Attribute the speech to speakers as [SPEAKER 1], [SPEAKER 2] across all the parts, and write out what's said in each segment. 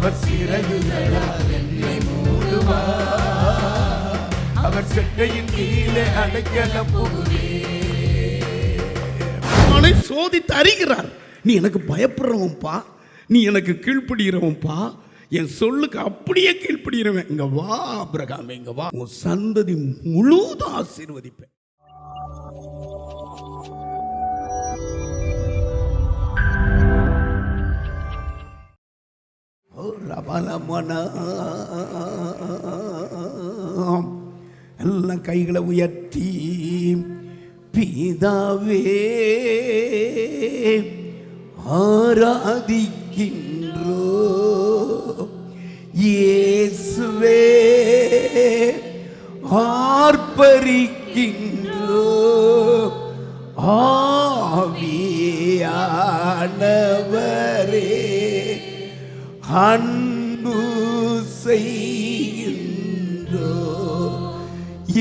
[SPEAKER 1] அவர் சிறகுகளால் என்னை மூடுவார். அவர் செட்டையின் கீழே அடைக்கலம் புகுவேன்.
[SPEAKER 2] சோதித்து அறிகிறார். நீ எனக்கு பயப்படுறவன்பா, நீ எனக்கு கீழ்ப்படுகிறவன்பா, என் சொல்லுக்கு அப்படியே கீழ்ப்படுகிறவன். இங்க வா ஆபிரகாமே, இங்க வா, உன் சந்ததி முழுவதும் ஆசீர்வதிப்பேன். எல்லாம் கைகளை உயர்த்தி, பிதாவே ஆராதிக்கின்றோ, இயேசுவே ஆர்ப்பரிக்கின்றோ, ஆவியானவரே அன்பு செய்கின்றோ,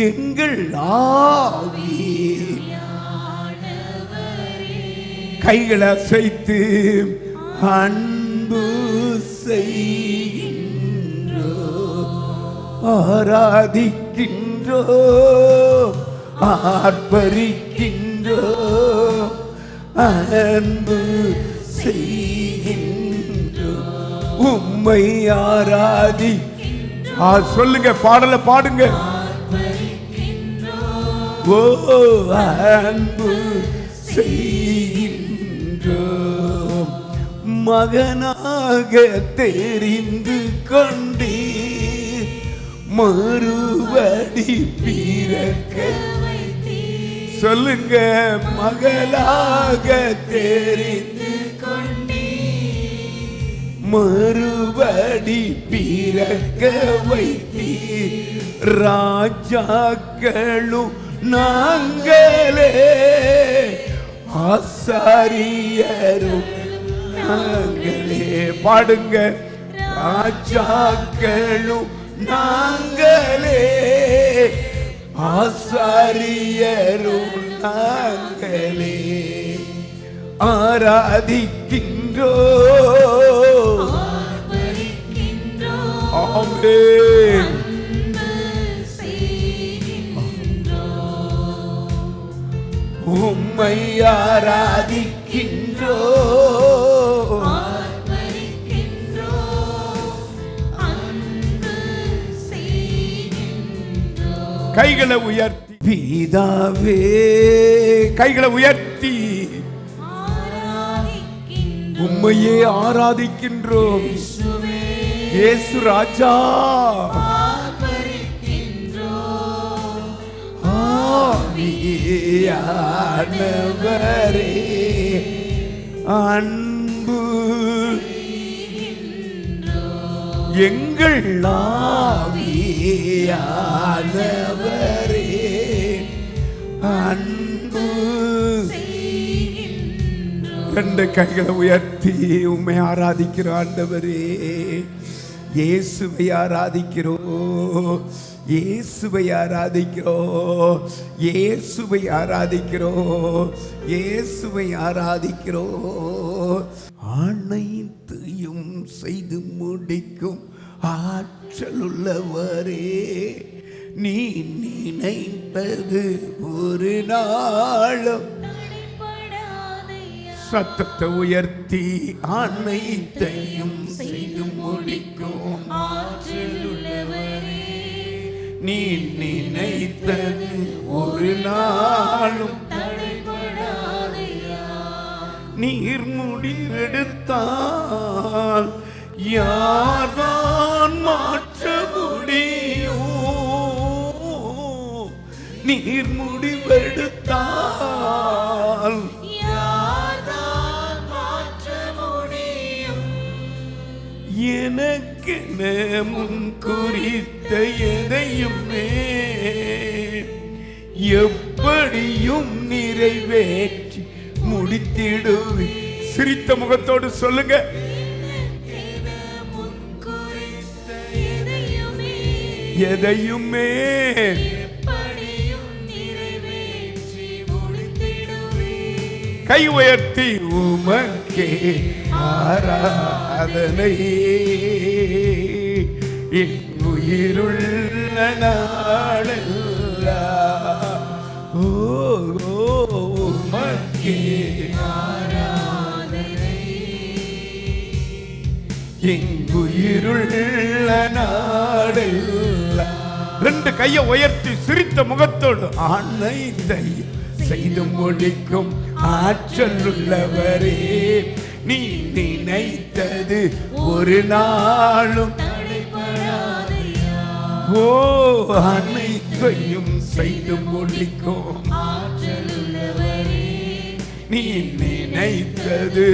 [SPEAKER 2] எங்கள் ஆவி. கைகளை அசைத்து அன்பு செய்கின்றோ, ஆராதிக்கின்றோ, ஆர்ப்பரிக்கின்றோ, அன்பு செய்கின்றோ, உம்மை ஆராதி. சொல்லுங்க, பாடல பாடுங்க. ஓ அன்பு செய்கின்றோம், மகனாக தெரிந்து கொண்டீர், மறுபடி பிறக்க. சொல்லுங்க, மகளாக தெரிந்து கொண்டீர், மறுபடி பிறக்க வைத்தீர், ராஜாக்களும் நாங்களே, ஆசாரியரும் நாங்களே. பாடுங்க, ராஜாக்களும் நாங்களே, ஆசாரியரும் நாங்களே, ஆராதிக்கின்றோ. ஆமென். உம்மை ஆராதிக்கின்றோ, கைகளை உயர்த்தி, பிதாவே கைகளை உயர்த்தி உம்மையே ஆராதிக்கின்றோம். இயேசு ராஜா ஆவியானவரே அன்பு, எங்கள் ஆவியானவரே அன்பு. ரெண்டு கைகளை உயர்த்தி உம்மை ஆராதிக்கிற ஆண்டவரே, இயேசுவை ஆராதிக்கிறோம், இயேசுவை ஆராதிக்கிறோம், இயேசுவை ஆராதிக்கிறோம், இயேசுவை ஆராதிக்கிறோம். அனைத்தையும் செய்து முடிக்கும் ஆற்றல் உள்ளவரே, நீ நினைத்தது ஒரு நாளும். சத்தத்தை உயர்த்தி, அனைத்தையும் செய்து முடிக்கும் ஆற்றல் உள்ளவரே, நீ நினைத்தது ஒரு நாளும் தடைபடாதையா. நீர் முடிவெடுத்தால் யார்தான் மாற்ற முடியும்? நீர் முடிவெடுத்தால் யார்தான் மாற்ற முடியும்? எனக்கென முன் குறித்த எதையுமே எப்படியும் நிறைவேற்றி முடித்திடுவே. சிரித்த முகத்தோடு சொல்லுங்க, எதையுமே கை உயர்த்தி உமக்கே ஆராதனை.
[SPEAKER 1] என் உயிருள்ள நாளெல்லாம் உமக்கே என் உயிருள்ள நாளெல்லாம். ரெண்டு கையை உயர்த்தி சிரித்த முகத்தோடு அனைத்தை செய்து முடிக்கும் ஆற்றல் உள்ளவரே, நீ நினைத்தது ஒரு நாளும் ஓ அனைத்தையும் செய்து முடிக்கும் நீ நினைத்தது.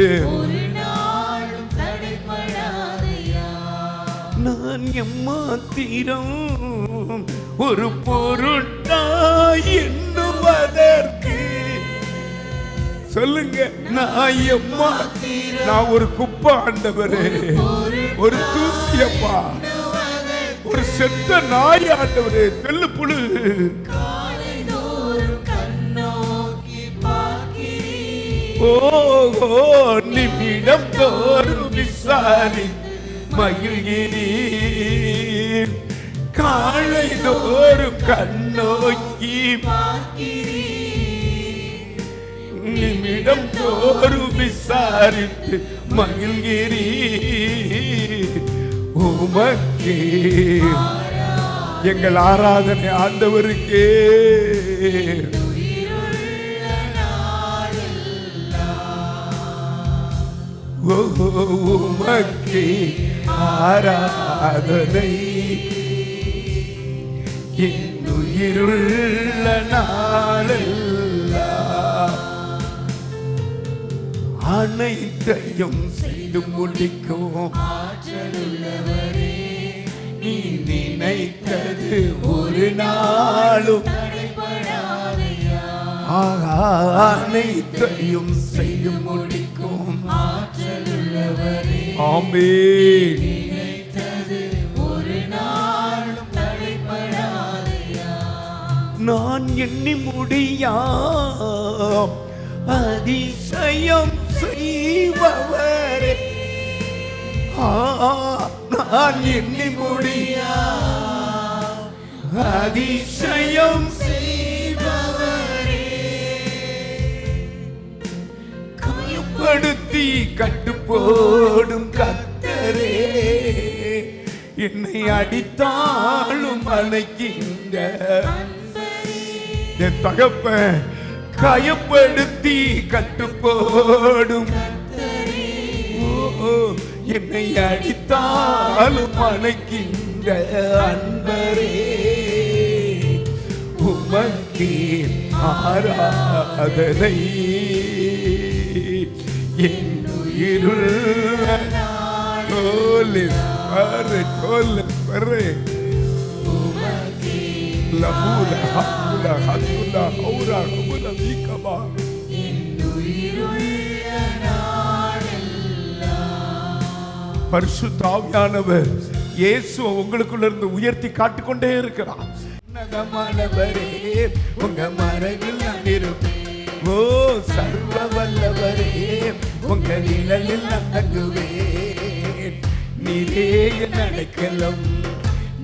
[SPEAKER 1] நான் எம்மாத்திரம் ஒரு பொருட்டாய் எண்ணுவதற்கு சொல்லுங்க. நான் எம்மாத்திரம், நான் ஒரு குப்பை ஆண்டவரே, ஒரு தூசியப்பா, ஒரு செத்த நாய் ஆண்டவரே, தெல்லு புழு. ஓ நிமிடம் தோறும் விசாரி மகிழ்கிறீர், காலை தோறும் கண்ணோக்கி நிமிடம் தோறும் விசாரித்து மகிழ்கிறீர். உமக்கே எங்கள் ஆராதனை ஆண்டவருக்கே. உமக்கே ஆராதனை என் உயிருள்ள நாளெல்லாம் அனைத்தையும் செய்து முடிக்கும் நீ நினைத்தது ஒரு நாளும் அனைத்தையும் செய்து முடிக்கும் ஆமென். நான் எண்ணி முடியாம் அதிசயம் செய்பவரே, நான் எண்ணி முடியாம் அதிசயம் செய்பவரே, காயப்படுத்தி கட்டுப்போடும் கர்த்தரே, என்னை அடித்தாலும் அணைக்கின்ற என் தகப்பன், காயப்படுத்தி கட்டுப்போடும் என்னை அடித்தாலும் அணைக்கின்ற அன்பரே, உமக்கே ஆராதனை என் உயிருள்ள கோலே பரே கோலே பரே லபுல ஹபுல ஹதுல ஹௌரா ஹபுல மீகபா பரிசுத்த ஆவியானவர் இயேசு உங்களுக்குள்ள இருந்து உயர்த்தி காட்டிக்கொண்டே இருக்கிறார். உன்னதமானவரே, உங்க மறைவில் நான் இருப்பேன். ஓ சர்வ வல்லவரே, உங்க நிழலில் நான் தங்குவேன். நீரே என் அடைக்கலம்,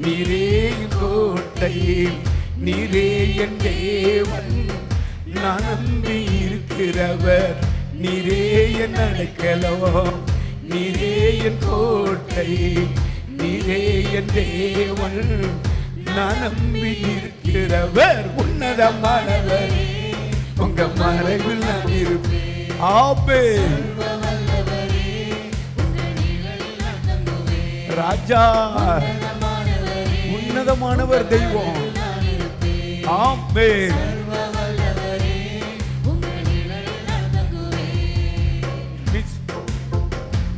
[SPEAKER 1] நீரே என் கோட்டை, நீரே என் தேவன், நான் நம்பி இருக்கிறவர். நீரே என் அடைக்கலம், நீரே என் கோட்டை, நீரே என் தேவன், நான் நம்பி இருக்கிறவர். உன்னதமானவர், உங்க மறைவில் நான் இருப்பேன். ஆமென். ராஜா உன்னதமானவர் தெய்வம். ஆமென்.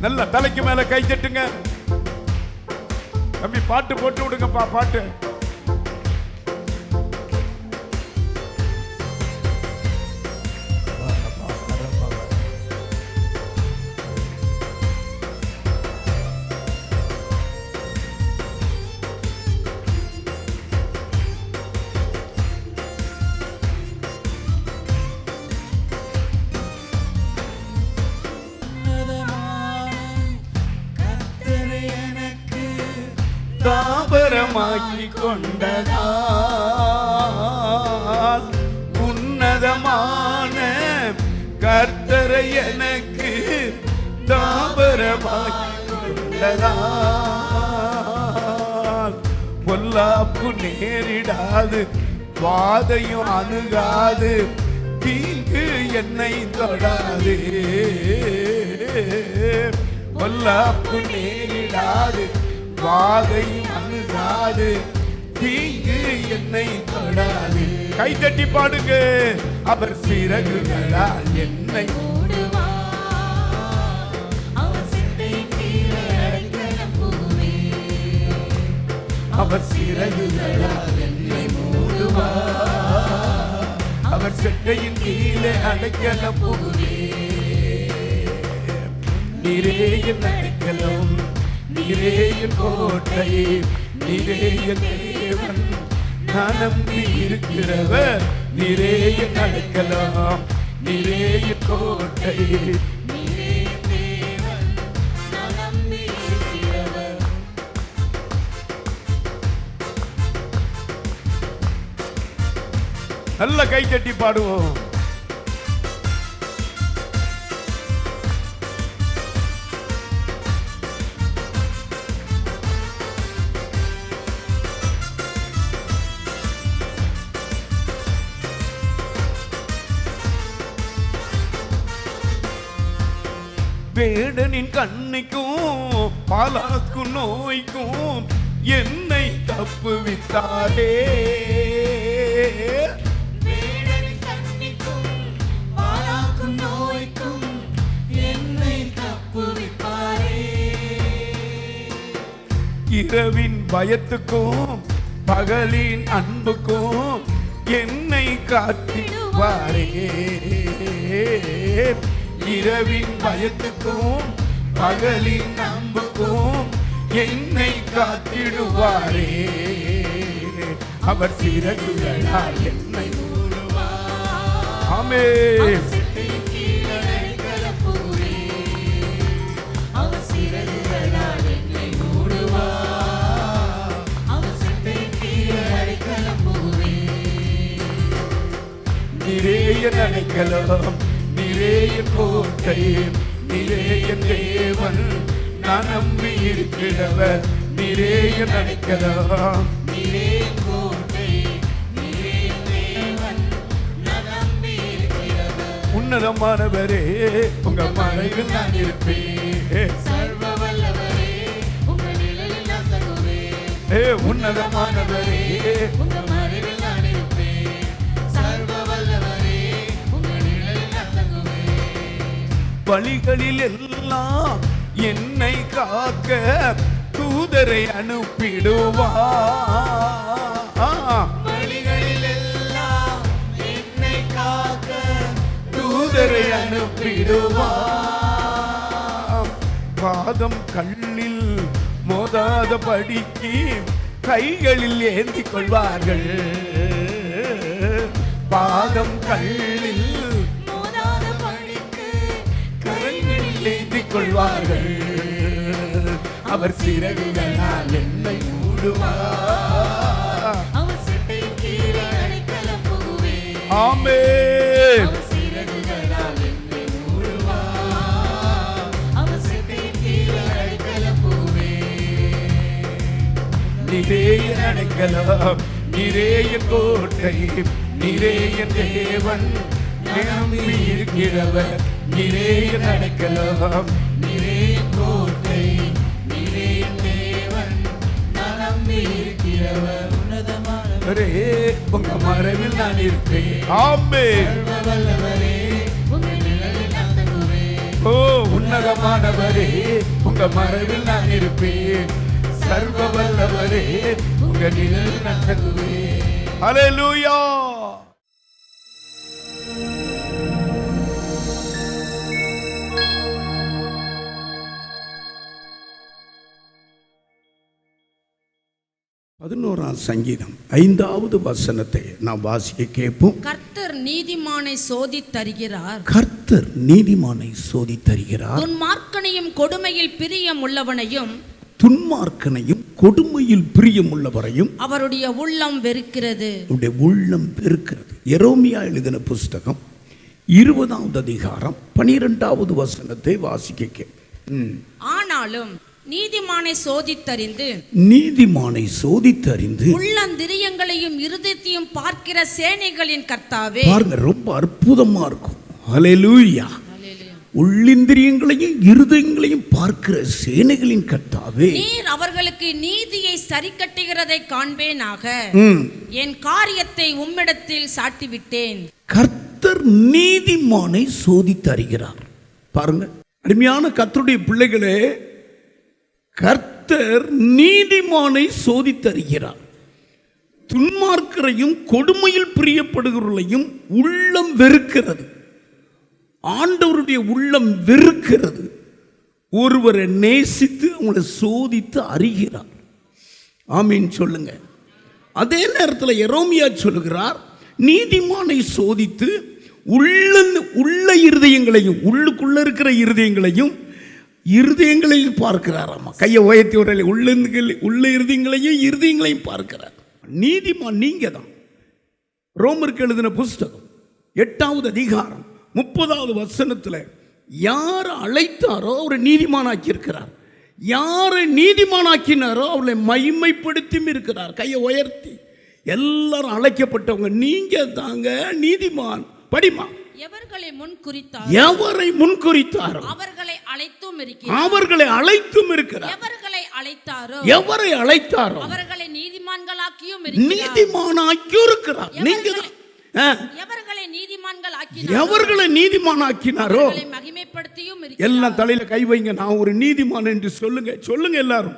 [SPEAKER 1] நல்ல தலைக்கு மேல கை தட்டுங்க தம்பி. பாட்டு போட்டு விடுங்கப்பா, பாட்டு.
[SPEAKER 2] தாபரமாக்கி கொண்டதால் உன்னதமான கர்த்தரை எனக்கு தாபரமாக்கி கொண்டதால் பொல்லாப்பு நேரிடாது, வாதையும் அணுகாது, தீங்கு என்னை தொடாது. பொல்லாப்பு நேரிடாது, வாதையும் அணுகாது, தீங்கு என்னை தொடாது. கைதட்டி பாடுங்க. அவர் சிறகுகளால் என்னை அவர் சிறகுகளால் என்னை மூடுவார், அவர் செட்டையின் கீழே அடைக்கலம் புகுவேன். நீரே என் அடைக்கலம், நீரே என் கோட்டை, நீரே என் தேவன், நான் நம்பி இருக்கிறவர். நீரே என் அடைக்கலம், நீரே என் கோட்டை, நல்ல கை தட்டி பாடுவோம். வேடனின் கண்ணிக்கும் பாலாக்கும் நோய்க்கும் என்னை தப்புவித்தாரே. இரவின் பயத்துக்கும் பகலின் அன்புக்கும் என்னை காத்திடுவாரே. இரவின் பயத்துக்கும் பகலின் அன்புக்கும் என்னை காத்திடுவாரே. அவர் சிறகுகளால் என்னை மூடுவார். ஆமென். நீரே என் அடைக்கலம், நீரே என் கோட்டை, நீரே என் தேவன், நான் நம்பி இருக்கிறவர். நீரே என் அடைக்கலம், நீரே என் கோட்டை, நீரே என் தேவன், நான் நம்பி இருக்கிறவர். உன்னதமானவரே, உங்க மறைவில் நான் இருப்பேன். சர்வ வல்லவரே, உங்க நிழலில் நான் தங்குவேன். உன்னதமானவரே, உங்க மறைவில் நான் இருப்பேன். சர்வ வல்லவரே, உங்க நிழலில் நான் தங்குவேன். வழிகளில் எல்லாம் என்னை காக்க தூதரை அனுப்பிடுவார். வழிகளில் எல்லாம் என்னை காக்க தூதரை அனுப்பிடுவார். பாதம் கண்ணில் மோதாத படிக்கு கைகளில் ஏந்தி கொள்வார்கள். பாதம் கண்ணில் மோதாத படிக்கு கைகளில் ஏந்தி கொள்வார்கள். அவர் சிறகுகளால் என்னை மூடுவார். அவர் செட்டையின் கீழே அடைக்கலம் புகுவேன். ஆமென். அவர் சிறகுகளால் என்னை மூடுவார். அவர் செட்டையின் கீழே அடைக்கலம் புகுவேன். நீரே என் அடைக்கலம், நீரே என் கோட்டை, நீரே என் தேவன், நம்பி இருக்கிறவர். நீரே என் அடைக்கலம், நீரே என் கோட்டை, நீரே என் தேவன், நான் நம்பி இருக்கிறவர். உன்னதமானவரே, உங்க மறைவில் நான் இருப்பேன். ஆமென். சர்வ வல்லவரே, உங்க நிழலில் நான் தங்குவேன். ஓ உன்னதமானவரே, உங்க மறைவில் நான் இருப்பேன். சர்வ வல்லவரே, உங்க நிழலில் நான் தங்குவேன். ஹல்லேலூயா. சங்கீதம் 5வது வசனத்தை நாம் வாசிக்க கேட்போம்.
[SPEAKER 3] கர்த்தர் நீதிமானை சோதித்தருகிறார்.
[SPEAKER 2] கர்த்தர் நீதிமானை சோதித்தருகிறார்.
[SPEAKER 3] துன்மார்க்கனையும் கொடுமையில் பிரியம் உள்ளவனையும்
[SPEAKER 2] துன்மார்க்கனையும் கொடுமையில் பிரியமுள்ளவரையும்
[SPEAKER 3] அவருடைய உள்ளம் வெறுக்கிறது.
[SPEAKER 2] அவருடைய உள்ளம் வெறுக்கிறது. எரோமியா எழுதின புஸ்தகம் 20வது அதிகாரம் 12வது வசனத்தை வாசிக்க.
[SPEAKER 3] ஆனாலும் நீதிமானை சோதித்தறிந்து உள்ளந்திரியங்களையும் இருதயத்தையும் பார்க்கிற சேனைகளின் கர்த்தாவே.
[SPEAKER 2] பாருங்க, ரொம்ப அற்புதமா இருக்கும். ஹல்லேலூயா. உள்ளிந்திரியங்களையும் இருதயங்களையும் பார்க்கிற சேனைகளின் கர்த்தாவே,
[SPEAKER 3] நீர் அவர்களுக்கு நீதியை சரி கட்டுகிறதை காண்பேனாக. என் காரியத்தை உம்மிடத்தில் சாட்டிவிட்டேன்.
[SPEAKER 2] கர்த்தர் நீதிமானை சோதித்தறிகிறார். பாருங்க அருமையான கர்த்தருடைய பிள்ளைகளே, கர்த்தர் நீதிமானை சோதித்தறிகிறார். துன்மார்க்கரையும் கொடுமையில் பிரியப்படுகிறவர்களையும் உள்ளம் வெறுக்கிறது. ஆண்டவருடைய உள்ளம் வெறுக்கிறது. ஒருவரை நேசித்து அவங்களை சோதித்து அறிகிறார். ஆமீன் சொல்லுங்க. அதே நேரத்தில் எரோமியா சொல்லுகிறார், நீதிமானை சோதித்து உள்ள இருதயங்களையும், உள்ளுக்குள்ள இருக்கிற இருதயங்களையும் பார்க்கிறாராமா. கையை உயர்த்தி ஒரு உள்ள இருதயங்களையும் பார்க்கிறார். நீதிமான் நீங்க தான். ரோமருக்கு எழுதின புஸ்தகம் 8வது அதிகாரம் 30வது வசனத்தில் யார் அழைத்தாரோ அவரை நீதிமானாக்கி இருக்கிறார். யாரை நீதிமானாக்கினாரோ அவளை மகிமைப்படுத்தியும் இருக்கிறார். கையை உயர்த்தி எல்லாரும் அழைக்கப்பட்டவங்க நீங்க தாங்க நீதிமான். படிமா.
[SPEAKER 3] எவரை
[SPEAKER 2] முன்குறித்தாரோ
[SPEAKER 3] அவர்களை அழைத்தும் இருக்கிறார். எவரை அழைத்தாரோ
[SPEAKER 2] அவர்களை நீதிமானாக்கியும் இருக்கிறார். நீங்க எவர்களை நீதிமானாக்கினாரோ
[SPEAKER 3] மகிமைப்படுத்தியும்
[SPEAKER 2] எல்லாம் தலையில கை வைங்க. நான் ஒரு நீதிமான் என்று சொல்லுங்க எல்லாரும்.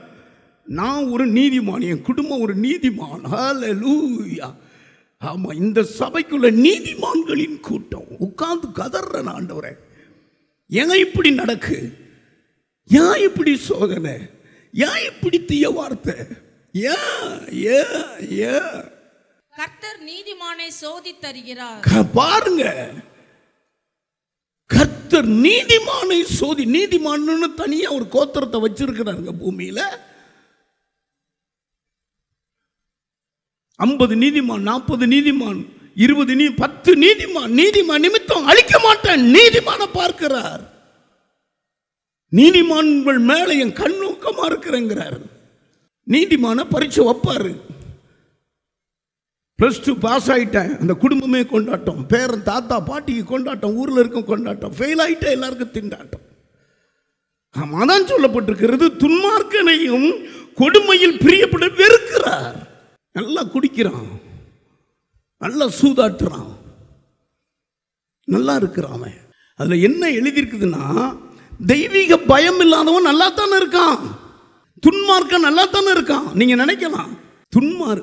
[SPEAKER 2] நான் ஒரு நீதிமான், என் குடும்பம் ஒரு நீதிமான். ஹல்லேலூயா. ஆமா, இந்த சபைக்குள்ள நீதிமான்களின் கூட்டம். உட்கார்ந்து கதற, ஆண்டவரே ஏன் இப்படி நடக்கு, ஏன் இப்படி சோதனை, ஏன் இப்படி தீய வார்த்தை,
[SPEAKER 3] கர்த்தர் நீதிமானை சோதித்தறிகிறார்.
[SPEAKER 2] பாருங்க, கர்த்தர் நீதிமானை நீதிமான்னு தனியா ஒரு கோத்திரத்தை வச்சிருக்கிறாருங்க பூமியில. 50 நீதிமான், 40 நீதிமான், 20 10 நீதிமான் நிமித்தம் அழிக்க மாட்டேன். நீதிமான பார்க்கிறார். நீதிமான்கள் மேல என் கண்ணோக்கமா இருக்கிறேங்கிறார். நீதிமான பரீட்சை வைப்பாரு. +2 பாஸ் ஆயிட்டேன், அந்த குடும்பமே கொண்டாட்டம், பேரன் தாத்தா பாட்டிக்கு கொண்டாட்டம், ஊர்ல இருக்கும் கொண்டாட்டம். ஃபெயில் ஆயிட்டேன், எல்லாருக்கும் திண்டாட்டம். அதான் சொல்லப்பட்டிருக்கிறது, துன்மார்க்கனையும் கொடுமையில் பிரியப்பட வெறுக்கிறார். நல்லா குடிக்கிறான், நல்லா சூதாட்டுறான், நல்லா இருக்கிறான். அதுல என்ன எழுதியிருக்குதுன்னா, தெய்வீக பயம் இல்லாதவன் நல்லா தானே இருக்கான், துன்மார்க்கன் நல்லா தானே இருக்கான். நீங்க நினைக்கலாம்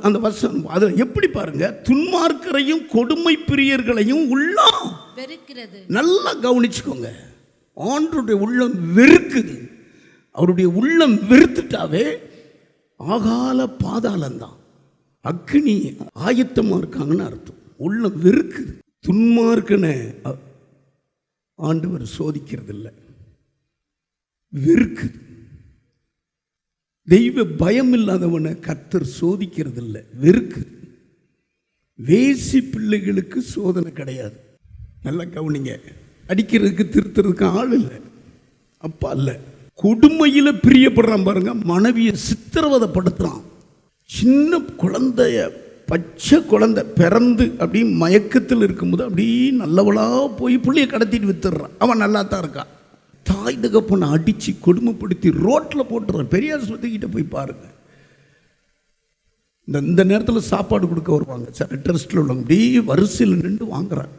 [SPEAKER 2] அந்த வசனம் அதுல எப்படி பாருங்க, துன்மார்க்கரையும் கொடுமை பிரியர்களையும் உள்ளம்
[SPEAKER 3] வெறுக்கிறது. நல்லா
[SPEAKER 2] கவனிச்சுக்கோங்க. ஆண்டவருடைய உள்ளம் வெறுக்குது. அவருடைய உள்ளம் வெறுத்துட்டாவே ஆகால பாதாளம்தான், அக்னி ஆயத்தமா இருக்காங்கன்னு அர்த்தம். உள்ளம் வெறுக்குது. துன்மார்க்கனை ஆண்டவர் சோதிக்கிறது இல்லை, வெறுக்குது. தெய்வ பயம் இல்லாதவனை கர்த்தர் சோதிக்கிறது இல்லை, வெறுக்குது. வேசி பிள்ளைகளுக்கு சோதனை கிடையாது. நல்லா கவனிங்க. அடிக்கிறதுக்கு திருத்துறதுக்கு ஆள் இல்லை, அப்பா இல்லை. கொடுமையில பிரியப்படுறான் பாருங்க. மனைவியை சித்திரவதைப்படுத்துறான். சின்ன குழந்தைய, பச்சை குழந்தை பிறந்து அப்படி மயக்கத்தில் இருக்கும்போது அப்படி நல்லவளா போய் பிள்ளைய கடத்திட்டு வித்துடுறான். அவன் நல்லா தான் இருக்கான். தாய் தகப்பனை அடிச்சு கொடுமைப்படுத்தி ரோட்டில் போட்டுறான். பெரியார் ஆஸ்பத்திரிக்கிட்ட போய் பாருங்க. இந்த நேரத்தில் சாப்பாடு கொடுக்க வருவாங்க சார், ட்ரஸ்டில் உள்ளவங்க அப்படி வரிசையில் நின்று வாங்குறான்.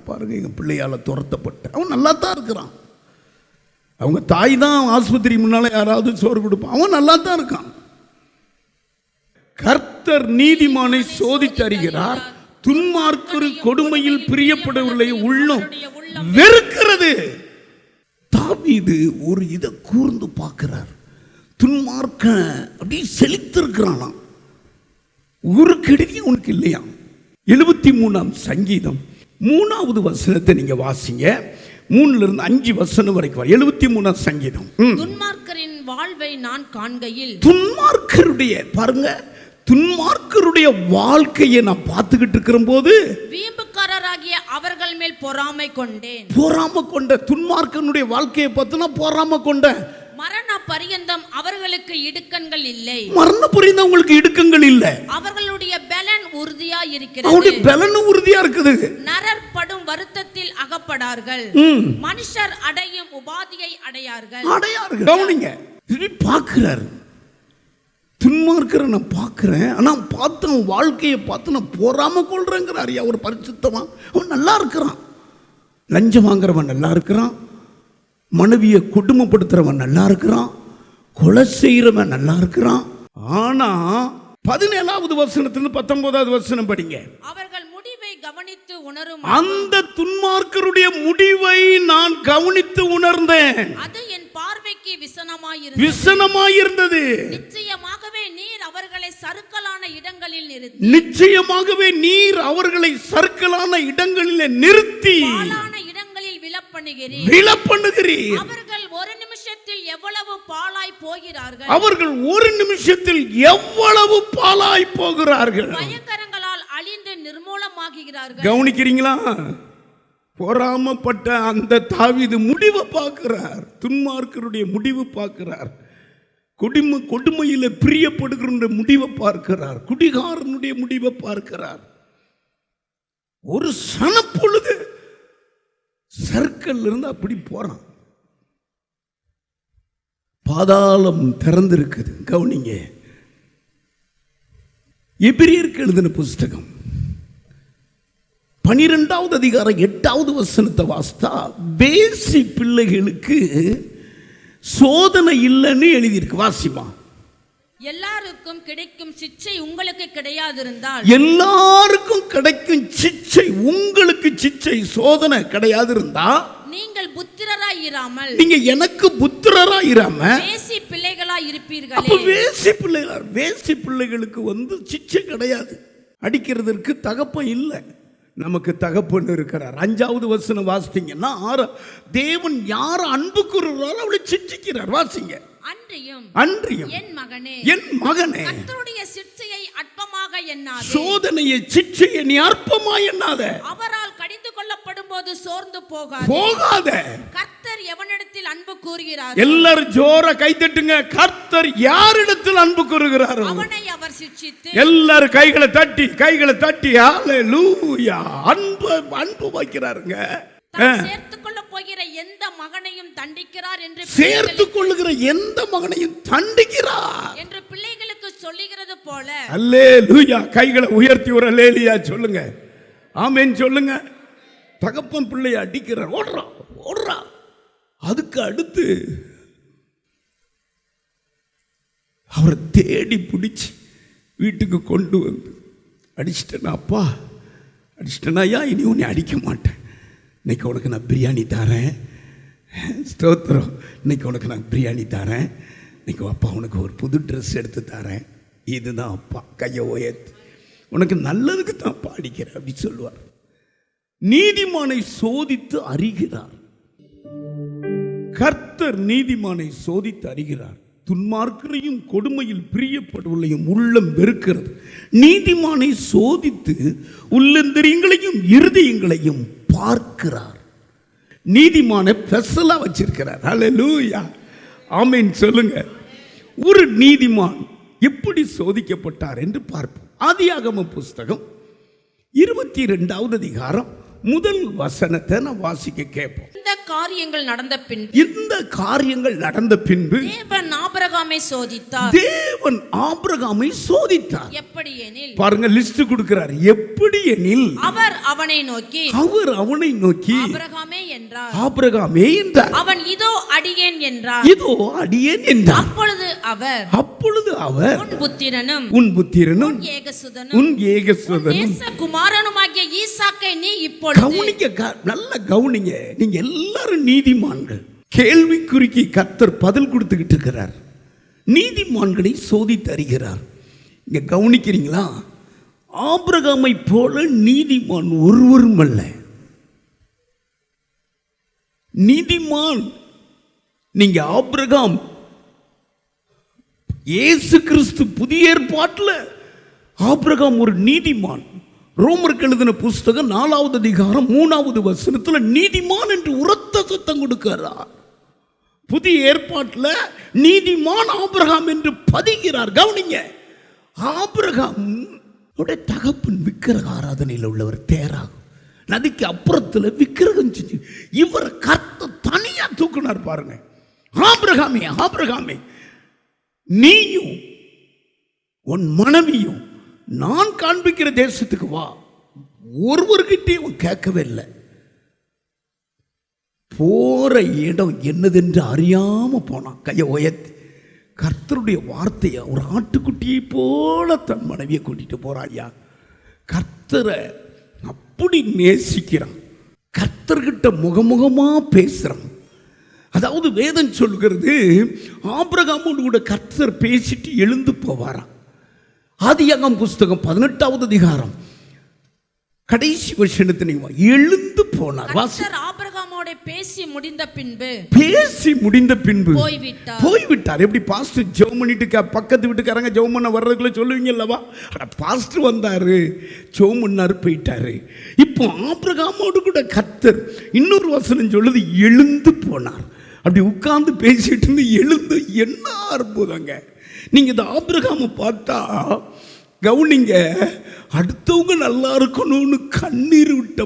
[SPEAKER 2] பாருங்க, எங்கள் பிள்ளையால் துரத்தப்பட்ட அவன் நல்லா தான் இருக்கிறான். அவங்க தாய் தான் ஆஸ்பத்திரி முன்னால யாராவது சோறு கொடுப்பான். அவன் நல்லா தான் இருக்கான். கர்த்தர் நீதிமானை சோதித்தறிகிறார். துன்மார்க்கர் கொடுமையில் பிரியப்படவில்லை, உள்ளம் வெறுக்கிறது. தாவீது ஒரு இதை கூர்ந்து பார்க்கிறார். துன்மார்க்க அப்படி செழித்திருக்கிறானா, ஒரு கெடுதி உனக்கு இல்லையா. 73ஆம் சங்கீதம் 3வது வசனத்தை நீங்க வாசிங்க. 3-5 வசனம் வரைக்கும் 73 சங்கீதம்.
[SPEAKER 3] துன்மார்க்கரின் வாழ்வை நான் காண்கையில்,
[SPEAKER 2] துன்மார்க்கருடைய பாருங்க, துன்மார்க்கருடைய வாழ்க்கையை நான் பார்த்துக்கிட்டு இருக்கிற போது
[SPEAKER 3] வீம்புக்காரராகிய அவர்கள் மேல் பொறாமை கொண்டேன்.
[SPEAKER 2] பொறாம கொண்ட துன்மார்க்கனுடைய வாழ்க்கையை பார்த்து நான் பொறாம கொண்டேன்.
[SPEAKER 3] மரண பரியந்தம் அவர்களுக்கு இடுக்கண்கள் இல்லை.
[SPEAKER 2] மரண பரியந்தம் உங்களுக்கு இடுக்கங்கள் இல்லை.
[SPEAKER 3] அவர்களுடைய பலன் உறுதியா இருக்கிறது.
[SPEAKER 2] அவருடைய பலன் உறுதியா இருக்குது.
[SPEAKER 3] நரர் படும் வருத்தத்தில் அகப்படார்கள். மனுஷர் அடையும் உபாதியை அடையார்கள்.
[SPEAKER 2] கவனிங்க, இது பார்க்கிறாரு. துன்மார்க்கரை நான் பார்க்கிறேன், ஆனா பார்த்த வாழ்க்கையை பார்த்து நான் பொறாம கொள்றேங்கிறார். ஒரு பரிசுத்தமா அவன் நல்லா இருக்கிறான். லஞ்சம் வாங்குறவன் நல்லா இருக்கிறான், மனைவியை கொடுமைப்படுத்துறவன் நல்லா இருக்கிறான், கொலை செய்யறவன் நல்லா இருக்கிறான். ஆனா 17வது வசனத்திலிருந்து 19வது வசனம் படிங்க.
[SPEAKER 3] அவர்கள் முடிவை கவனித்து உணரும்.
[SPEAKER 2] அந்த துன்மார்க்கருடைய முடிவை நான் கவனித்து உணர்ந்தேன்.
[SPEAKER 3] அது என் பார்வைக்கு
[SPEAKER 2] விசனமாயிருந்தது.
[SPEAKER 3] நிச்சயமாகவே நீர் அவர்களை சறுக்கலான இடங்களில் நிறுத்தி,
[SPEAKER 2] நிச்சயமாகவே நீர் அவர்களை சறுக்கலான இடங்களில் நிறுத்தி
[SPEAKER 3] பாழான இடங்களில் விழப்பண்ணுகிறீர்.
[SPEAKER 2] அவர்கள்
[SPEAKER 3] ஒரு நிமிஷத்தில் எவ்வளவு பாழாய் போகிறார்கள்.
[SPEAKER 2] அவர்கள் ஒரு நிமிஷத்தில் எவ்வளவு பாழாய் போகிறார்கள்.
[SPEAKER 3] பயங்கரங்களால் அழிந்து நிர்மூலமாகிறார்கள்.
[SPEAKER 2] கவனிக்கிறீங்களா? பொறாமப்பட்ட அந்த தாவீது முடிவை பார்க்கிறார். துன்மார்க்கருடைய முடிவு பார்க்கிறார். கொடுமையில பிரியப்படுகிற முடிவை பார்க்கிறார். குடிகாரனுடைய முடிவை பார்க்கிறார். ஒரு சனப்பொழுது சர்க்கிள் இருந்து அப்படி போறான். பாதாளம் திறந்திருக்குது. கவனிங்க, எபிரியருக்கு எழுதின புஸ்தகம் 12வது அதிகாரம் 8வது வசனத்தை வாசித்தா, பேசி பிள்ளைகளுக்கு சோதனை இல்லைன்னு எழுதியிருக்கு. வாசிமா.
[SPEAKER 3] எல்லாருக்கும் கிடைக்கும் சிச்சை உங்களுக்கு கிடையாதிருந்தால்,
[SPEAKER 2] எல்லாருக்கும் கிடைக்கும் சிச்சை உங்களுக்கு சிச்சை சோதனை கிடையாதிருந்தா,
[SPEAKER 3] நீங்கள் புத்திரராய் இராமல்,
[SPEAKER 2] நீங்க எனக்கு புத்திரராய் இராம
[SPEAKER 3] வேசி பிள்ளைகளாய் இருப்பீர்களே.
[SPEAKER 2] வேசி பிள்ளைகளுக்கு சிச்சை கிடையாது. அடிக்கிறதற்கு தகப்பன் இல்லை, நமக்கு தகப்பன் இருக்கிறார். 5வது வசனம் வாசித்தீங்கன்னா, தேவன் யார் அன்பு கூறுகிறாரோ அவளை சிச்சிக்கிறார். வாசிங்க. அன்றியும் என் மகனே
[SPEAKER 3] கர்த்தருடைய சிட்சையை அற்பமாக எண்ணாதே.
[SPEAKER 2] சோதனையை சிட்சையை நீ அற்பமாய் எண்ணாத.
[SPEAKER 3] அவரால் கடிந்து கொள்ளப்படும் போது சோர்ந்து போகாத. கர்த்தர் எவனிடத்தில் அன்பு கூறுகிறார்,
[SPEAKER 2] எல்லாரும் ஜோர கை தட்டுங்க. கர்த்தர் யாரிடத்தில் அன்பு கூறுகிறாரோ
[SPEAKER 3] அவனை அவர் சிட்சித்து.
[SPEAKER 2] எல்லாரும் கைகளை தட்டி ஹalleluya. அன்பு வைக்கிறாருங்க.
[SPEAKER 3] சேர்த்துக் கொள்ள போகிற எந்த மகனையும் தண்டிக்கிறார் என்று,
[SPEAKER 2] சேர்த்துக் கொள்ளுகிற எந்த மகனையும் தண்டிக்கிறார்
[SPEAKER 3] என்று பிள்ளைகளுக்கு சொல்லுகிறது போல.
[SPEAKER 2] அல்லேலூயா. கைகளை உயர்த்தி ஒரு அல்லேலூயா சொல்லுங்க. ஆமென் சொல்லுங்க. தகப்பன் பிள்ளையை அடிக்கிறார். ஓடுறா. அதுக்கு அடுத்து அவரை தேடி பிடிச்சி வீட்டுக்கு கொண்டு வந்து அடிச்சிட்டேனா, அப்பா அடிச்சிட்டேனா, இனி உன்னை அடிக்க மாட்டேன். இன்னைக்கு உனக்கு நான் பிரியாணி தரேன். ஸ்தோத்திரம். இன்னைக்கு உனக்கு நான் பிரியாணி தரேன். இன்னைக்கு அப்பா உனக்கு ஒரு புது ட்ரெஸ் எடுத்து தரேன். இதுதான் அப்பா. கையை உயர்த்து, உனக்கு நல்லதுக்கு தான் அப்பா அடிக்கிறேன் அப்படி சொல்லுவார். நீதிமானை சோதித்து அறிகிறார். கர்த்தர் நீதிமானை சோதித்து அறிகிறார். துன்மார்க்கரையும் கொடுமையில் பிரியப்படுவதையும் உள்ளம் வெறுக்கிறது. நீதிமானை சோதித்து உள்ளந்தரியங்களையும் இருதயங்களையும் பார்க்கிறார். நீதிமானை ஸ்பெஷலா வச்சிருக்கிறார். ஹல்லேலூயா. ஆமென் சொல்லுங்க. ஒரு நீதிமான் எப்படி சோதிக்கப்பட்டார் என்று பார்ப்போம். ஆதியாகம புஸ்தகம் 22வது அதிகாரம் 1 வசனத்தை நான் வாசிக்க கேட்போம்.
[SPEAKER 3] இந்த காரியங்கள் நடந்த பின்பு தேவன் ஆபிரகாமை சோதித்தார். எப்படி எனில்,
[SPEAKER 2] பாருங்க லிஸ்ட் கொடுக்கிறார். எப்படி எனில்,
[SPEAKER 3] அவர் அவனை நோக்கி
[SPEAKER 2] ஆபிரகாமே என்றார்.
[SPEAKER 3] அவன் இதோ அடியேன் என்றார்.
[SPEAKER 2] அப்பொழுது அவர்
[SPEAKER 3] உன் புத்திரனும் உன் ஏகசுதனும் குமாரனுமாகிய ஈசாக்கை நீ இப்பொழுது.
[SPEAKER 2] நல்ல கவனிங்க. நீங்க எல்லாரும் நீதிமான்கள். கேள்விக்குறிக்கு கர்த்தர் பதில் கொடுத்துக்கிட்டு இருக்கிறார். நீதிமான்களை சோதித்து அறிகிறார். இங்க கவனிக்கிறீங்களா? ஆபிரகாமை போல நீதிமான் ஒருவரும் அல்ல. நீதிமான். நீங்க ஆபிரகாம், இயேசு கிறிஸ்து புதிய ஏற்பாட்டில் ஆபிரகாம் ஒரு நீதிமான். ரோமருக்கு எழுதின புஸ்தகம் 4வது அதிகாரம் 3வது வசனத்தில் நீதிமான் என்று உரத்த சத்தம் கொடுக்கிறார். புதிய ஏற்பாட்டில் நீதிமான் ஆபிரகாம் என்று பதிகிறார். கவனிங்க, ஆபிரகாம் தகப்பன் விக்கிரக ஆராதனையில் உள்ளவர். தேராகும் நதிக்கு அப்புறத்தில் விக்கிரகம் செஞ்சு இவரை கர்த்தர் தனியா தூக்குனார். பாருங்க, ஆபிரகாமே ஆபிரகாமே, நீயும் உன் மனைவியும் நான் காண்பிக்கிற தேசத்துக்கு வா. ஒருவர்கிட்டையும் கேட்கவே இல்லை. போற இடம் என்னதென்று அறியாம போனான். கையை உயர்த்தி கர்த்தருடைய வார்த்தையை ஒரு ஆட்டுக்குட்டியை போல தன் மனைவியை கூட்டிட்டு போறாயா. கர்த்தரை அப்படி நேசிக்கிறான். கர்த்தர்கிட்ட முகமுகமா பேசுறான். அதாவது வேதம் சொல்கிறது, ஆபிரகாமோடு கூட கர்த்தர் பேசிட்டு எழுந்து போவாராம். ஆதியாகமம் புஸ்தகம் 18வது அதிகாரம் கடைசி வசனத்தை எழுந்து போனார்.
[SPEAKER 3] ஆபிரகாமோடு பேசி முடிந்த பின்பு
[SPEAKER 2] போய்விட்டார். எப்படி பாஸ்டர் ஜெபம் பண்ணிட்டு பக்கத்து வீட்டுக்காரங்க ஜெபம் பண்ண வர்றதுக்குள்ள சொல்லுவீங்க அல்லவா? பாஸ்டர் வந்தாரு, ஜெபம் பண்ணாரு, போயிட்டாரு. இப்போ ஆபிரகாமோடு கூட கர்த்தர் இன்னொரு வசனம் சொல்லுது, எழுந்து போனார். அப்படி உட்கார்ந்து பேசிட்டு இருந்து எழுந்து. என்ன அற்புதங்க! நீங்க இந்த ஆபிரகாமை பார்த்தா கவுனிங்க, அடுத்தவங்க நல்லா இருக்கணும்னு கண்ணீர் விட்ட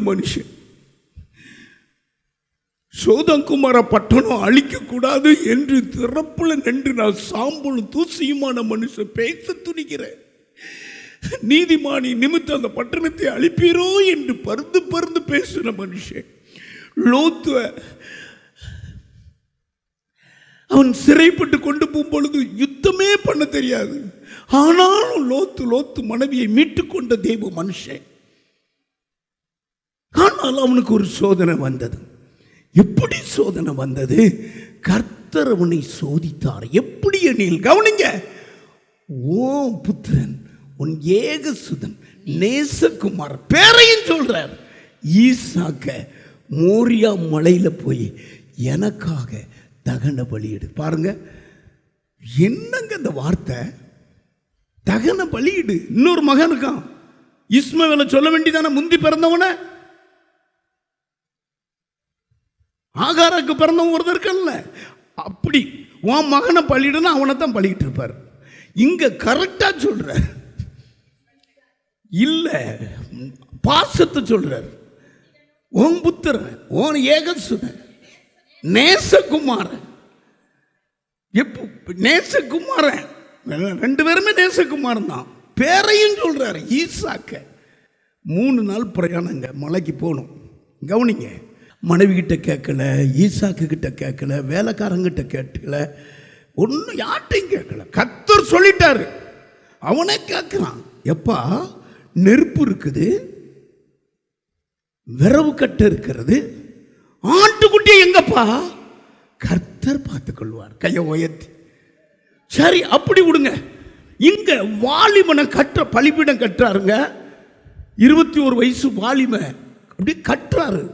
[SPEAKER 2] மனுஷன். சோதங்குமார பட்டணம் அழிக்க கூடாது என்று திறப்புல நின்று நான் சாம்பலும் தூசியுமான மனுஷன் பேச துணிகிறேன். நீதிமானி நிமித்தம் அந்த பட்டணத்தை அழிப்பீரோ என்று பருந்து பேசின மனுஷன். லோத்து அவன் சிறைப்பட்டு கொண்டு போகும் பொழுது யுத்தமே பண்ண தெரியாது. ஆனாலும் லோத்து மனைவியை மீட்டு கொண்ட தெய்வ மனுஷன். ஆனால் அவனுக்கு ஒரு சோதனை வந்தது. எப்படி சோதனை வந்தது? கர்த்தர் அவனை சோதித்தார். எப்படி எனில், கவனிங்க, ஓ புத்திரன், உன் ஏகசுதன் நேசகுமார் பேரையும் சொல்றார், ஈசாக்க மோரியா மலையில போய் எனக்காக தகன பலியிடு. பாருங்க என்னங்க இந்த வார்த்தை, தகன பலியிடு. இன்னொரு மகன் இருக்கான், இஸ்மவேலை சொல்ல வேண்டியதான, முந்தி பிறந்தவன. ஆகாருக்கு பிறந்தவன் ஒருத்தர் இருக்கல்ல, அப்படி உன் மகனை பலியிடுனா அவனை தான் பலிக்கிட்டு இருப்பார். இங்க கரெக்டா சொல்ற இல்ல, பாசத்தை சொல்றார். உன் புத்திரன், உன் ஏகசுதன் நேசகுமாரன். நேசகுமாரன், ரெண்டு பேருமே நேசகுமாரன் தான். பேரையும் சொல்றாரு, ஈசாக்க. 3 நாள் பிரயாணங்க, மலைக்கு போகணும். கவனிங்க, மனைவி கிட்ட கேட்கல, ஈசாக்கு கிட்ட கேட்கல, வேலைக்காரங்கிட்ட கேட்கல, ஒன்றும் யார்ட்டையும் கேட்கல. கர்த்தர் சொல்லிட்டாரு. அவனே கேட்கிறான், எப்பா நெருப்பு இருக்குது, விரவு கட்ட இருக்கிறது, ஆட்டுக்குட்டி எங்கப்பா? கர்த்தர் பார்த்துக் கொள்வார். கையை உயர்த்தி, சரி அப்படி விடுங்க. இங்க வாலிபனை பலிபீடம் கட்டுறாருங்க. 21 வயசு வாலிபன் அப்படி கட்டுறாரு.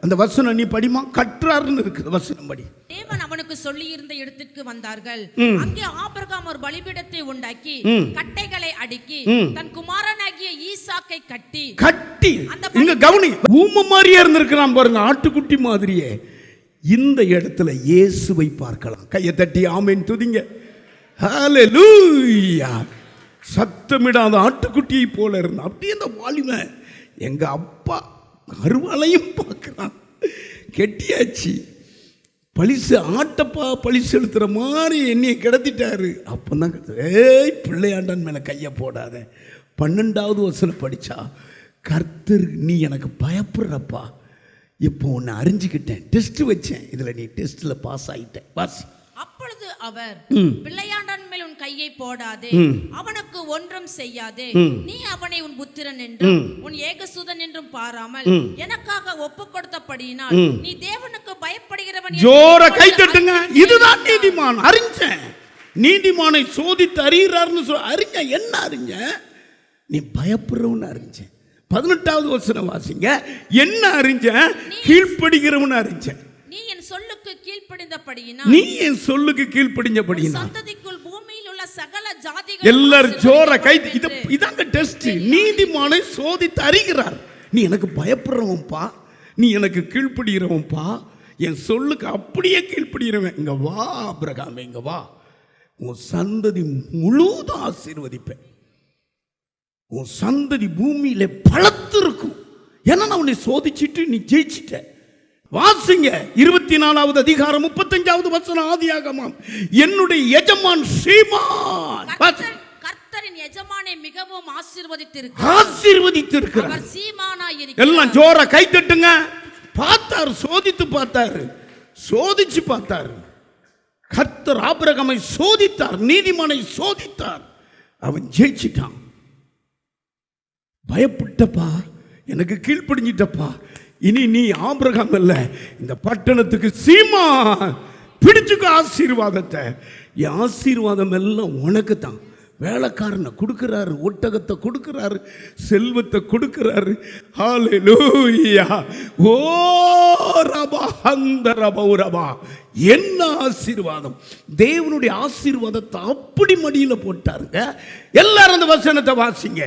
[SPEAKER 2] அந்த வசனம் நீ படிமா, கற்றார்னு இருக்குது வசனம் படி.
[SPEAKER 3] தேவன் அவனுக்கு சொல்லி இருந்த இடத்திற்கு வந்தார்கள். அங்கே ஆபிரகாம் ஒரு பலிபீடத்தை உண்டாக்கி கட்டைகளை அடுக்கி தன் குமாரனாகிய ஈசாக்கை கட்டி
[SPEAKER 2] இங்க கவனி, ஊமை மாதிரியே இருந்திருக்கிறான் பாருங்க, ஆட்டுக்குட்டி மாதிரியே. இந்த இடத்துல இயேசுவை பார்க்கலாம். கையை தட்டி ஆமென் துதிங்க. ஹல்லேலூயா. சத்தமிடாத ஆட்டுக்குட்டியை போல இருந்தான். அப்படியே அந்த வாலிபன் எங்க அப்பா அருவாளையும் பார்க்கிறான். கெட்டியாச்சு, பழிசு ஆட்டப்பா பழிசு செலுத்துற மாதிரி என்னையை கிடத்திட்டாரு. அப்பதான் ஏய் பிள்ளையாண்டான் மேல கையை போடாத. 12வது வசனம் படிச்சா, கர்த்தர் நீ எனக்கு பயப்படுறப்பா, இப்போ உன்னை அறிஞ்சுக்கிட்டேன், டெஸ்ட் வச்சேன், இதுல நீ டெஸ்ட்ல பாஸ் ஆயிட்டேன். பாஸ்.
[SPEAKER 3] அப்பொழுது அவர், பிள்ளையாண்டான் மேல் உன் கையை போடாதே, அவனுக்கு ஒன்றும் செய்யாதே, நீ அவனை உன் புத்திரன் என்றும் உன் ஏகசுதன் என்றும் பாராமல் எனக்காக ஒப்பு கொடுத்தபடியினால் நீ தேவனுக்கு பயப்படுகிறவன்.
[SPEAKER 2] ஜோர கை தட்டுங்க. இதுதான் நீதிமான். அறிஞ்சேன், நீதிமானை சோதித்து அறிகிறார்னு அறிஞ்ச. என்ன அறிஞ்ச? நீ பயப்படுறவன்னு அறிஞ்சேன். 18வது வசனம் வாசிங்க. என்ன அறிஞ்சேன்? கீழ்ப்படுகிறவன் அறிஞ்சேன்.
[SPEAKER 3] நீ என் சொல்லுக்கு
[SPEAKER 2] கீழ்ப்படிஞ்சபடியினா
[SPEAKER 3] சந்ததிக்குள் பூமியில் உள்ள சகல ஜாதிகள்
[SPEAKER 2] எல்லாரும் ஜோர கை. இதாங்க டெஸ்ட். நீதிமானை சோதித்து அறிகிறார். நீ எனக்கு பயப்படுறவன்பா, நீ எனக்கு கீழ்ப்படுகிறவன்பா, என் சொல்லுக்கு அப்படியே கீழ்ப்படுகிறவன். இங்க வா ஆபிரகாமே, இங்க வா, உன் சந்ததி முழுவதும் ஆசீர்வதிப்பேன். உன் சந்ததி பூமியில பலத்து இருக்கும். ஏன்னா நான் உன்னை சோதிச்சுட்டு நீ ஜெயிச்சிட்ட. வாசிங்க 24வது அதிகாரம் 35வது வசனம் ஆதியாகமம். என்னுடைய எஜமான் சீமான்,
[SPEAKER 3] கர்த்தரின் எஜமானை மிகவும்
[SPEAKER 2] ஆசீர்வதித்திருக்கிறார்.
[SPEAKER 3] அவர் சீமானாய் இருக்கிறார்.
[SPEAKER 2] எல்லாம் ஜோர கை தட்டுங்க. பார்த்தார், சோதித்து பார்த்தார், சோதிச்சு பார்த்தார். கர்த்தர் ஆபிரகாமை சோதித்தார், நீதிமானை சோதித்தார். அவன் ஜெயிச்சிட்டான். பயப்பட்டப்பா, எனக்கு கீழ்ப்படிஞ்சிட்டப்பா, இனி நீ ஆபிரகாம் அல்ல, இந்த பட்டணத்துக்கு சீமா. பிடிச்சுக்க ஆசீர்வாதத்தை. என் ஆசீர்வாதம் எல்லாம் உனக்கு தான். வேலைக்காரனை கொடுக்கிறாரு, ஒட்டகத்தை கொடுக்கிறாரு, செல்வத்தை கொடுக்கிறாரு. ஹல்லேலூயா. ஓ ரபா அந்த ரபா, என்ன ஆசீர்வாதம்! தேவனுடைய ஆசீர்வாதத்தை அப்படி மடியில போட்டாருங்க. எல்லாரும் அந்த வசனத்தை வாசிங்க.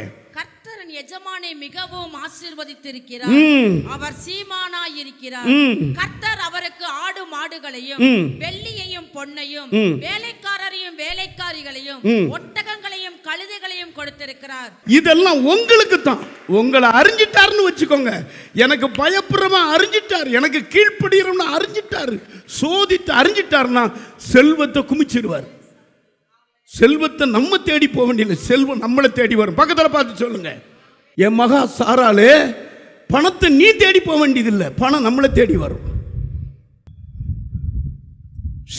[SPEAKER 3] எஜமானை மிகவும் ஆசீர்வதித்திருக்கிறார். அவர் சீமானாய் இருக்கிறார். கர்த்தர் அவருக்கு ஆடு மாடுகளையும் வெள்ளியையும் பொன்னையும் வேலைக்காரரையும் வேலைக்காரிகளையும் ஒட்டகங்களையும் கழுதைகளையும் கொடுத்திருக்கிறார்.
[SPEAKER 2] இதெல்லாம் உங்களுக்கு தான். உங்களை அறிஞ்சிட்டாருன்னு வச்சுக்கோங்க. எனக்கு பயப்படுறவன் அறிஞ்சிட்டார், எனக்கு கீழ்ப்படுகிறவன் அறிஞ்சிட்டாரு, சோதித்து அறிஞ்சிட்டாருன்னா செல்வத்தை குமிச்சிடுவார். செல்வத்தை நம்ம தேடி போக வேண்டியதில்லை, செல்வம் நம்மளை தேடி வரும். பக்கத்தில் பார்த்து சொல்லுங்க. என் மகா சாராலே பணத்தை நீ தேடி போக வேண்டியதில்லை, பணம் நம்மளை தேடி வரும்.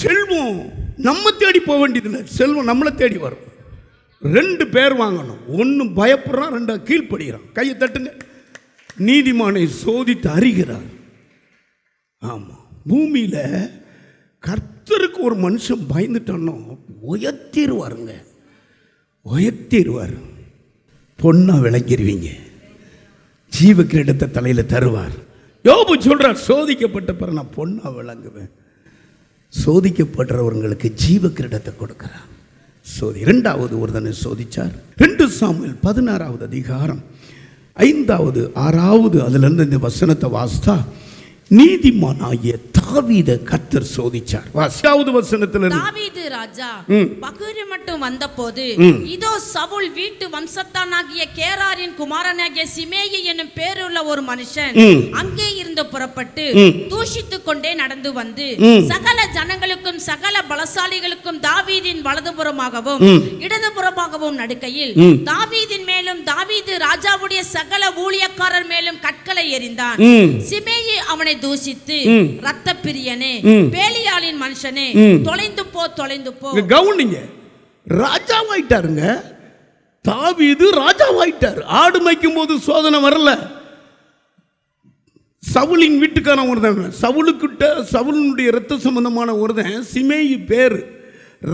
[SPEAKER 2] செல்வம் நம்ம தேடி போக வேண்டியதில்லை, செல்வம் நம்மளை தேடி வரும். 2 பேர் வாங்கணும். ஒன்று பயப்படுறான், 2 கீழ்ப்படுகிறான். கையை தட்டுங்க. நீதிமானை சோதித்து அறிகிறார். ஆமாம், பூமியில கர்த்தருக்கு ஒரு மனுஷன் பயந்துட்டானோ உயர்த்திடுவாருங்க, உயர்த்திடுவார். பொண்ணா விளங்கிடுவீங்க. ஜீவ கிரீடத்தை தலையில தருவார். யோபு சொல்றார், சோதிக்கப்பட்ட பிறகு நான் பொண்ணா விளங்குவேன். சோதிக்கப்படுறவங்களுக்கு ஜீவ கிரீடத்தை கொடுக்கிறார். 2வது ஒருத்தனை சோதிச்சார். 2 சாமுவேல் 16வது அதிகாரம் 5வது 6வது அதுல இருந்து இந்த வசனத்தை வாசித்தா, நீதிமானாகிய தாவீதை கர்த்தர் சோதிச்சார். 5வது வசனத்துல
[SPEAKER 3] தாவீது ராஜா பகூரி மட்டும் வந்தபோது, இதோ சவுல் வீட்டு வம்சத்தானாகிய கேராரின் குமாரனாகிய சிமேயி என்னும் பேருள்ள ஒரு மனுஷன் அங்கே இருந்து புறப்பட்டு தூஷித்துக் கொண்டே நடந்து வந்து சகல ஜனங்களுக்கும் சகல பலசாலிகளுக்கும் தாவீதின் வலதுபுறமாகவும் இடதுபுறமாகவும் நடுக்கையில் தாவீதின் மேலும் தாவீது ராஜாவுடைய சகல ஊழியக்காரர் மேலும் கற்களை எறிந்தான். சிமேயி அவனை தூஷித்து, ரத்த பிரியனே, பேலியாளின் மனுஷனே, தொலைந்து போ, தொலைந்து போ.
[SPEAKER 2] கவுனிங்க, ராஜாவாயிட்டாருங்க. தாவீது ராஜாவாயிட்டார். ஆடு மேய்க்கும் போது சோதனை வரல. சவுலின் வீட்டுக்காரன் ஒருத்தன், சவுலுடைய இரத்த சம்பந்தமான ஒருத்தன், சிமேயி பேரு.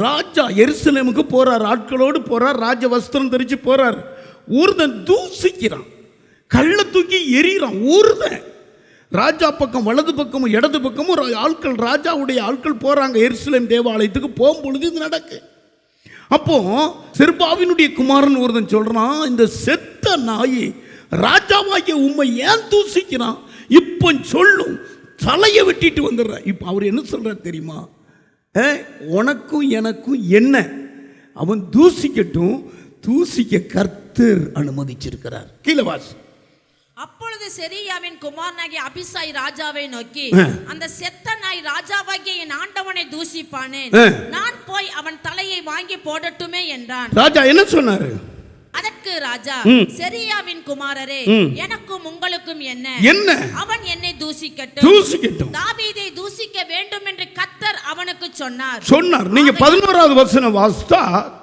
[SPEAKER 2] ராஜா எருசலேமுக்கு போறார், ஆட்களோடு போறார், ராஜ வஸ்திரம் தரிச்சு போறார். ஒருத்தன் தூசிக்கிறான், கள்ள தூக்கி எறிகிறான். ஒருத்தன் ராஜா பக்கம் வலது பக்கமும் இடது பக்கமும் ஆட்கள், ராஜாவுடைய ஆட்கள் போறாங்க எருசலேம் தேவாலயத்துக்கு. போகும்பொழுது இது நடக்கு. அப்போ செருபாவினுடைய குமாரன் ஒருத்தன் சொல்றான், இந்த செத்த நாயை ராஜாவாகிய உம்மை ஏன் தூசிக்கிறான்? இப்போ சொல்லும், தலையை வெட்டிட்டு வந்துடுற. இப்போ அவர் என்ன சொல்றார் தெரியுமா? உனக்கும் எனக்கும் என்ன? அவன் தூசிக்கட்டும், தூசிக்க கர்த்தர் அனுமதிச்சிருக்கிறார். கீழே வாசி.
[SPEAKER 3] அப்பொழுது செரியாவின் குமாரனாகிய அபிசாய் ராஜாவை நோக்கி, அந்த செத்த நாய் ராஜாவாகிய என் ஆண்டவனை தூசிப்பானேன், நான் போய் அவன் தலையை வாங்கி போடட்டுமே என்றான்.
[SPEAKER 2] ராஜா என்ன சொன்னாரு?
[SPEAKER 3] அதற்கு ராஜா, செரியாவின் குமாரரே, எனக்கும் உங்களுக்கும் என்ன? அவன் என்னை தூசிக்கட்டும், தாவீதை தூசிக்க வேண்டும் என்று கர்த்தர் அவனுக்கு சொன்னார்.
[SPEAKER 2] நீங்க 11வது வசனம் வாசித்தா,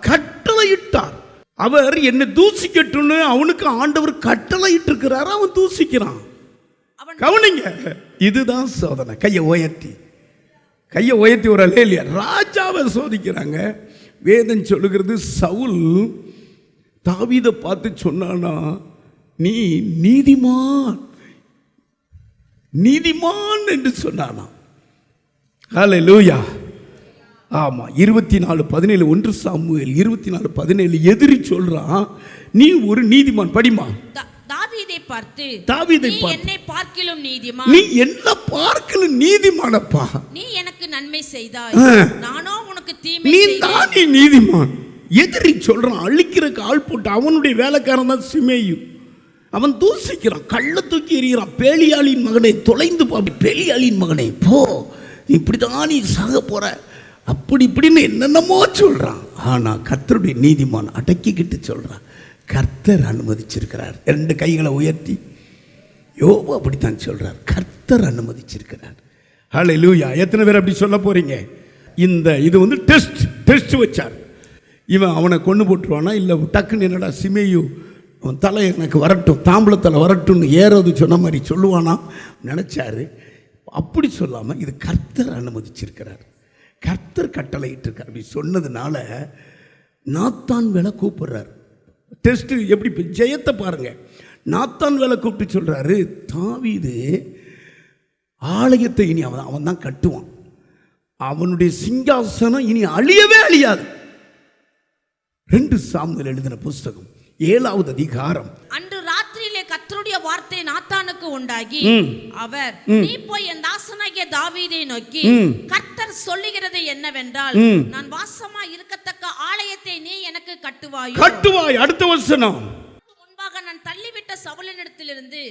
[SPEAKER 2] கட்டளையிட்டார். அவர் என்னை தூசிக்கட்டும்னு அவனுக்கு ஆண்டவர் கட்டளையிட்டு இருக்கிறார். அவன் தூசிக்கிறான். கவனிங்க, இதுதான் சோதனை. கையை உயர்த்தி ஒரு அல்லேலூயா. ராஜாவை சோதிக்கிறாங்க. வேதம் சொல்லுகிறது, சவுல் தாவீதை பார்த்து சொன்னானா, நீ நீதிமான் நீதிமான் என்று சொன்னானா. ஹல்லேலூயா. ஆமா, 24:17 1 சாமுவேல் 24:17 எதிரி சொல்றான், நீ ஒரு நீதிமான். படிமா.
[SPEAKER 3] தாவீதை பார்த்து, என்னை பார்க்கிலும் நீதிமான்,
[SPEAKER 2] நீ என்ன பார்க்கிலும் நீதிமானப்பா.
[SPEAKER 3] நீ எனக்கு நன்மை செய்தாய், நானோ உனக்கு தீமை செய்தேன்.
[SPEAKER 2] நீ நீதிமான். எதிரி சொல்றான், அழிக்கிறதுக்கு ஆள் போட்டு. அவனுடைய வேலைக்காரன் தான் சிமேயு. அவன் தூசிக்கிறான், கள்ள தூக்கி எறிகிறான். பேலியாளின் மகனை தொலைந்து பாப்பி, பேலியாளின் மகனை போ, இப்படிதான் நீ சாக போற, அப்படி இப்படின்னு என்னென்னமோ சொல்றான். ஆனா கர்த்தருடைய நீதிமான் அடக்கிக்கிட்டு சொல்றான், கர்த்தர் அனுமதிச்சிருக்கிறார். 2 கைகளை உயர்த்தி யோபு அப்படித்தான் சொல்றார், கர்த்தர் அனுமதிச்சிருக்கிறார். ஹல்லேலூயா. எத்தனை பேர் அப்படி சொல்ல போறீங்க? இது வந்து டெஸ்ட் வச்சார். இவன் அவனை கொண்டு போட்டுருவானா, இல்லை டக்குன்னு என்னடா சிமேயு அவன் தலை எனக்கு வரட்டும், தாம்பளத்தில் வரட்டும்னு ஏறது சொன்ன மாதிரி சொல்லுவானா நினச்சாரு. அப்படி சொல்லாமல் இது கர்த்தர் அனுமதிச்சிருக்கிறார், கர்த்தர் கட்டளையிட்டிருக்கார். அப்படி சொன்னதுனால நாத்தான் வேலை கூப்பிடுறார். டெஸ்ட் எப்படி ஜெயத்தை பாருங்க. நாத்தான் வேலை கூப்பிட்டு சொல்றாரு, தாவீது ஆலயத்தை இனி அவன் தான் கட்டுவான், அவனுடைய சிங்காசனம் இனி அழியவே அழியாது. 2 சாமுவேல் எழுதின புஸ்தகம் 7வது அதிகாரம்.
[SPEAKER 3] அன்று ராத்திரியிலே கர்த்தருடைய வார்த்தை நாத்தானுக்கு உண்டாகி, அவர், நீ போய் என் தாசனாகிய தாவீதை நோக்கி, கர்த்தர் சொல்லுகிறது என்னவென்றால், நான் வாசமா இருக்கத்தக்க ஆலயத்தை நீ எனக்கு கட்டுவாய்.
[SPEAKER 2] அடுத்த வசனம்.
[SPEAKER 3] முன்பாக நான் தள்ளிவிட்ட சவுலினிடத்திலிருந்து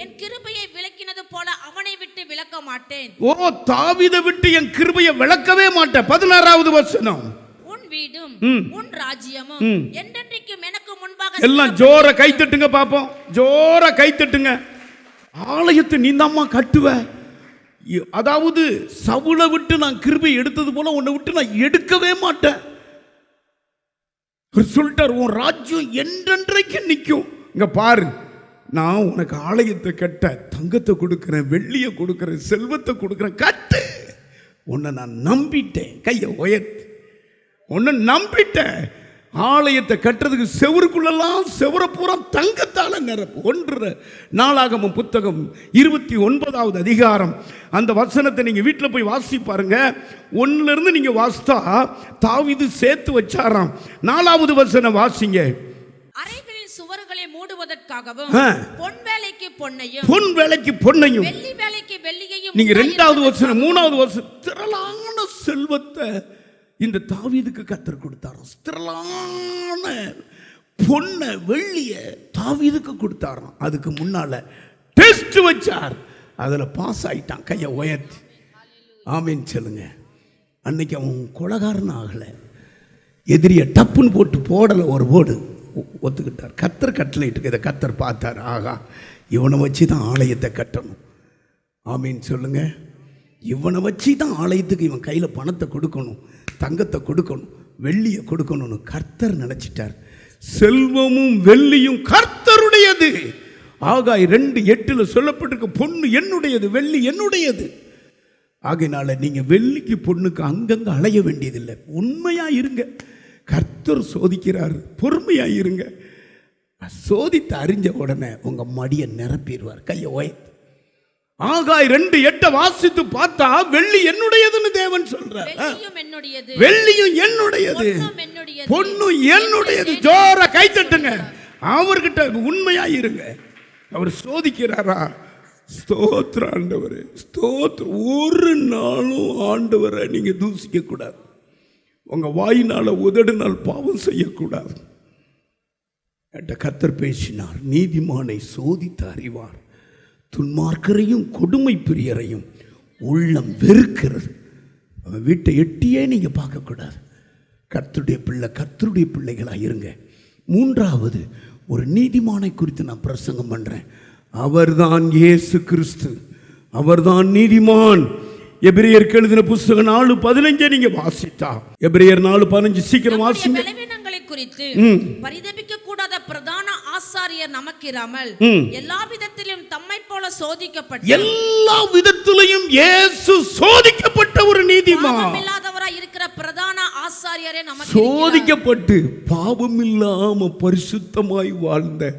[SPEAKER 3] என் கிருபையை விலக்கினது போல அவனை விட்டு விலக்க மாட்டேன்.
[SPEAKER 2] ஓ, தாவீதை விட்டு என் கிருபையை விலக்கவே மாட்டேன். 16வது வசனம்.
[SPEAKER 3] வீடும் உன் ராஜ்யமும் என்றென்றைக்கும் எனக்கு முன்பாக.
[SPEAKER 2] எல்லாம் ஜோர கைத்தட்டுங்க பாப்போம், ஜோர கைத்தட்டுங்க. ஆலயத்தை நீ தாம்மா கட்டுவ. அதாவது சவுலை விட்டு நான் கிருபை எடுத்தது போல உன்னை விட்டு நான் எடுக்கவே மாட்டேன் சொல்லிட்டார். உன் ராஜ்யம் என்றென்றைக்கு நிற்கும். இங்க பாரு, நான் உனக்கு ஆலயத்தை கட்ட தங்கத்தை கொடுக்கிறேன், வெள்ளியை கொடுக்கிறேன், செல்வத்தை கொடுக்கிறேன், கட்டு. உன்னை நான் நம்பிட்டேன். கையை உயர்த்து, ஒன்னு நம்பிட்டேன். ஆலயத்தை கட்டுறதுக்கு செவருக்குள்ளெல்லாம் செவர பூரா தங்கத்தால நிரப்பு. 1 நாளாகமம் புத்தகம் 29வது அதிகாரம். அந்த வசனத்தை நீங்க வீட்டில் போய் வாசி பாருங்க. 1ல இருந்து நீங்க வாசித்தா தாவீது சேர்த்து வச்சாராம். 4வது வசனம் வாசிங்க.
[SPEAKER 3] அறைகளின் சுவர்களை மூடுவதற்காகவும் பொன் வேலைக்கு பொன்னையும் வெள்ளி வேலைக்கு வெள்ளியையும்.
[SPEAKER 2] நீங்க 2வது வசனம் 3வது வசனம், திரளான செல்வத்தை இந்த தாவீதுக்கு கர்த்தர் கொடுத்தாராம். திரளான பொன்ன வெள்ளிய தாவீதுக்கு கொடுத்தாராம். அதுக்கு முன்னால டெஸ்ட் வச்சார், அதுல பாஸ் ஆயிட்டான். கையை உயர்த்தி ஆமீன் சொல்லுங்க. அன்னைக்கு அவன் கொலகாரன் ஆகல, எதிரிய டப்புன்னு போடல, ஒரு போடு ஒத்துக்கிட்டார். கர்த்தர் கட்டளையிட்டு இதை கர்த்தர் பார்த்தார். ஆகா, இவனை வச்சு தான் ஆலயத்தை கட்டணும். ஆமீன் சொல்லுங்க. இவனை வச்சு தான் ஆலயத்துக்கு இவன் கையில் பணத்தை கொடுக்கணும், தங்கத்தை கொடுக்கணும், வெள்ளியை கொடுக்கணும்னு கர்த்தர் நினைச்சிட்டார். செல்வமும் வெள்ளியும் கர்த்தருடையது. ஆகாய் 2:8 சொல்லப்பட்டிருக்க, பொண்ணு என்னுடையது, வெள்ளி என்னுடையது. ஆகையினால நீங்க வெள்ளிக்கு பொண்ணுக்கு அங்கங்க அலைய வேண்டியதில்லை. உண்மையா இருங்க, கர்த்தர் சோதிக்கிறார், பொறுமையா இருங்க. சோதித்து அறிஞ்ச உடனே உங்க மடியை நிரப்பிடுவார். கையை உயர்த்து. ஆகாய் 2:8 வாசித்து பார்த்தா வெள்ளி என்னுடையதுன்னு தேவன் சொல்றார். வெள்ளியும் என்னுடையது, பொண்ணும் என்னுடையது. ஜோர கைத்தட்டுங்க. அவர்கிட்ட உண்மையா இருங்க. அவர் சோதிக்கிறாரா? ஸ்தோத்திர ஆண்டவரே, ஸ்தோத்திரம். ஒரு நாளும் ஆண்டவரை நீங்க தூசிக்க கூடாது. உங்க வாயினால உதடுனால் பாவம் செய்யக்கூடாது. கர்த்தர் பேசினார், நீதிமானை சோதித்து அறிவார், துன்மார்க்கரையும் கொடுமை பிரியரையும் உள்ளம் வெறுக்கிறது. அவன் வீட்டை எட்டியே நீங்க பார்க்கக்கூடாது. கர்த்தருடைய பிள்ளைகளாக இருங்க. 3வது, ஒரு நீதிமானை குறித்து நான் பிரசங்கம் பண்றேன். அவர்தான் இயேசு கிறிஸ்து, அவர்தான் நீதிமான். எபிரேயருக்கு எழுதின புத்தகம் 4:15 நீங்க வாசித்தா, எபிரேயர் 4:15 சீக்கிரம் வாசிங்க.
[SPEAKER 3] குறித்து பரிதபிக்க கூடாத பிரதான ஆசாரியர் நமக்கிராமல் எல்லா விதத்திலும் தம்மை போல சோதிக்கப்பட்ட,
[SPEAKER 2] எல்லா விதத்திலும் இயேசு சோதிக்கப்பட்ட ஒரு நீதிமான்,
[SPEAKER 3] பாவமில்லாதவராய் இருக்கிற பிரதான ஆசாரியரே நமக்கு
[SPEAKER 2] சோதிக்கப்பட்டு பாவமில்லாம பரிசுத்தமாய் வாழ்ந்த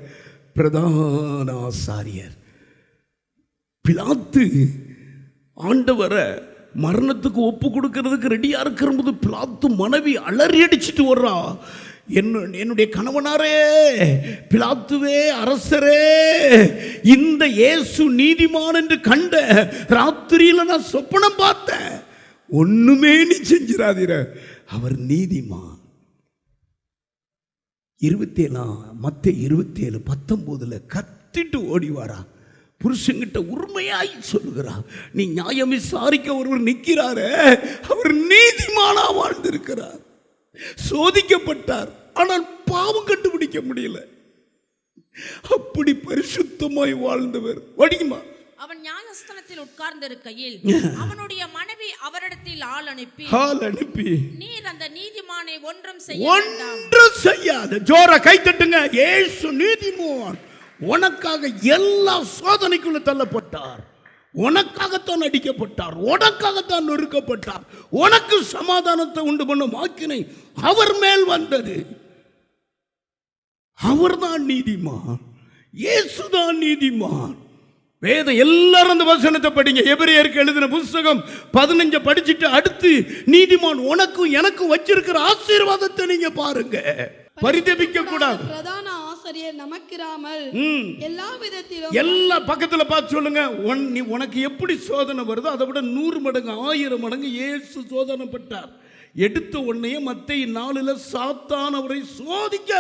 [SPEAKER 2] பிரதான ஆசாரியர். பிலாத்து ஆண்டவரை மரணத்துக்கு ஒப்பு கொடுக்கறதுக்கு ரெடியா இருக்கிறபோது பிலாத்து மனைவி அலறி அடிச்சுட்டு வர்றா, என்னுடைய கணவனாரே, பிலாத்துவே, அரசரே, இந்த இயேசு நீதிமான் என்று கண்ட ராத்திரியில நான் சொப்பனம் பார்த்தேன், ஒண்ணுமே நீ செஞ்சிடாதீர, அவர் நீதிமான். 27 மத்தேயு 27:19 கத்திட்டு ஓடிவாரா, புருஷங்கிட்ட உரிமையாய் சொல்லுகிறா, நீ நியாயம் விசாரிக்க ஒருவர் நிற்கிறாரு, அவர் நீதிமானா வாழ்ந்திருக்கிறார், சோதிக்கப்பட்டார், ஆனால் பாவம் கண்டுபிடிக்க முடியல, அப்படி பரிசுத்தமாய் வாழ்ந்தவர். வடிமா
[SPEAKER 3] அவன் நியாயஸ்தானத்தில் உட்கார்ந்திருக்கையில் அவனுடைய மனைவி அவரிடத்தில் ஆள் அனுப்பி நீர் அந்த நீதிமானை ஒன்றும்
[SPEAKER 2] செய்யாத. ஜோரா கை தட்டுங்க. இயேசு நீதிமான், உனக்காக எல்லா சோதனைக்குள்ள தள்ளப்பட்டார், உனக்காகத்தான் அடிக்கப்பட்டார், உனக்காகத்தான் நொறுக்கப்பட்டார், உனக்கு சமாதானத்தை உண்டு பண்ணும் ஆக்கினை அவர் மேல் வந்தது. அவர்தான் நீதிமான், இயேசுதான் நீதிமான். வேதம் எல்லாரும் அந்த வசனத்தை படிங்க. எபிரேயருக்கு எழுதின புத்தகம் 15 படிச்சுட்டு அடுத்து நீதிமான் உனக்கும் எனக்கும் வச்சிருக்கிற ஆசீர்வாதத்தை நீங்க பாருங்க. பரிதபிக்க கூடாது.
[SPEAKER 4] பிரதான ஆசாரியர் நமக்கிராமல் எல்லா விதத்திலும்,
[SPEAKER 2] எல்லா பக்கத்துல பார்த்து சொல்லுங்க, உனக்கு எப்படி சோதனை வருதோ அதை விட 100 மடங்கு 1000 மடங்கு இயேசு சோதனைப்பட்டார். எடுத்த உடனே மத்தேயு 4 சாத்தான் அவரை சோதிக்க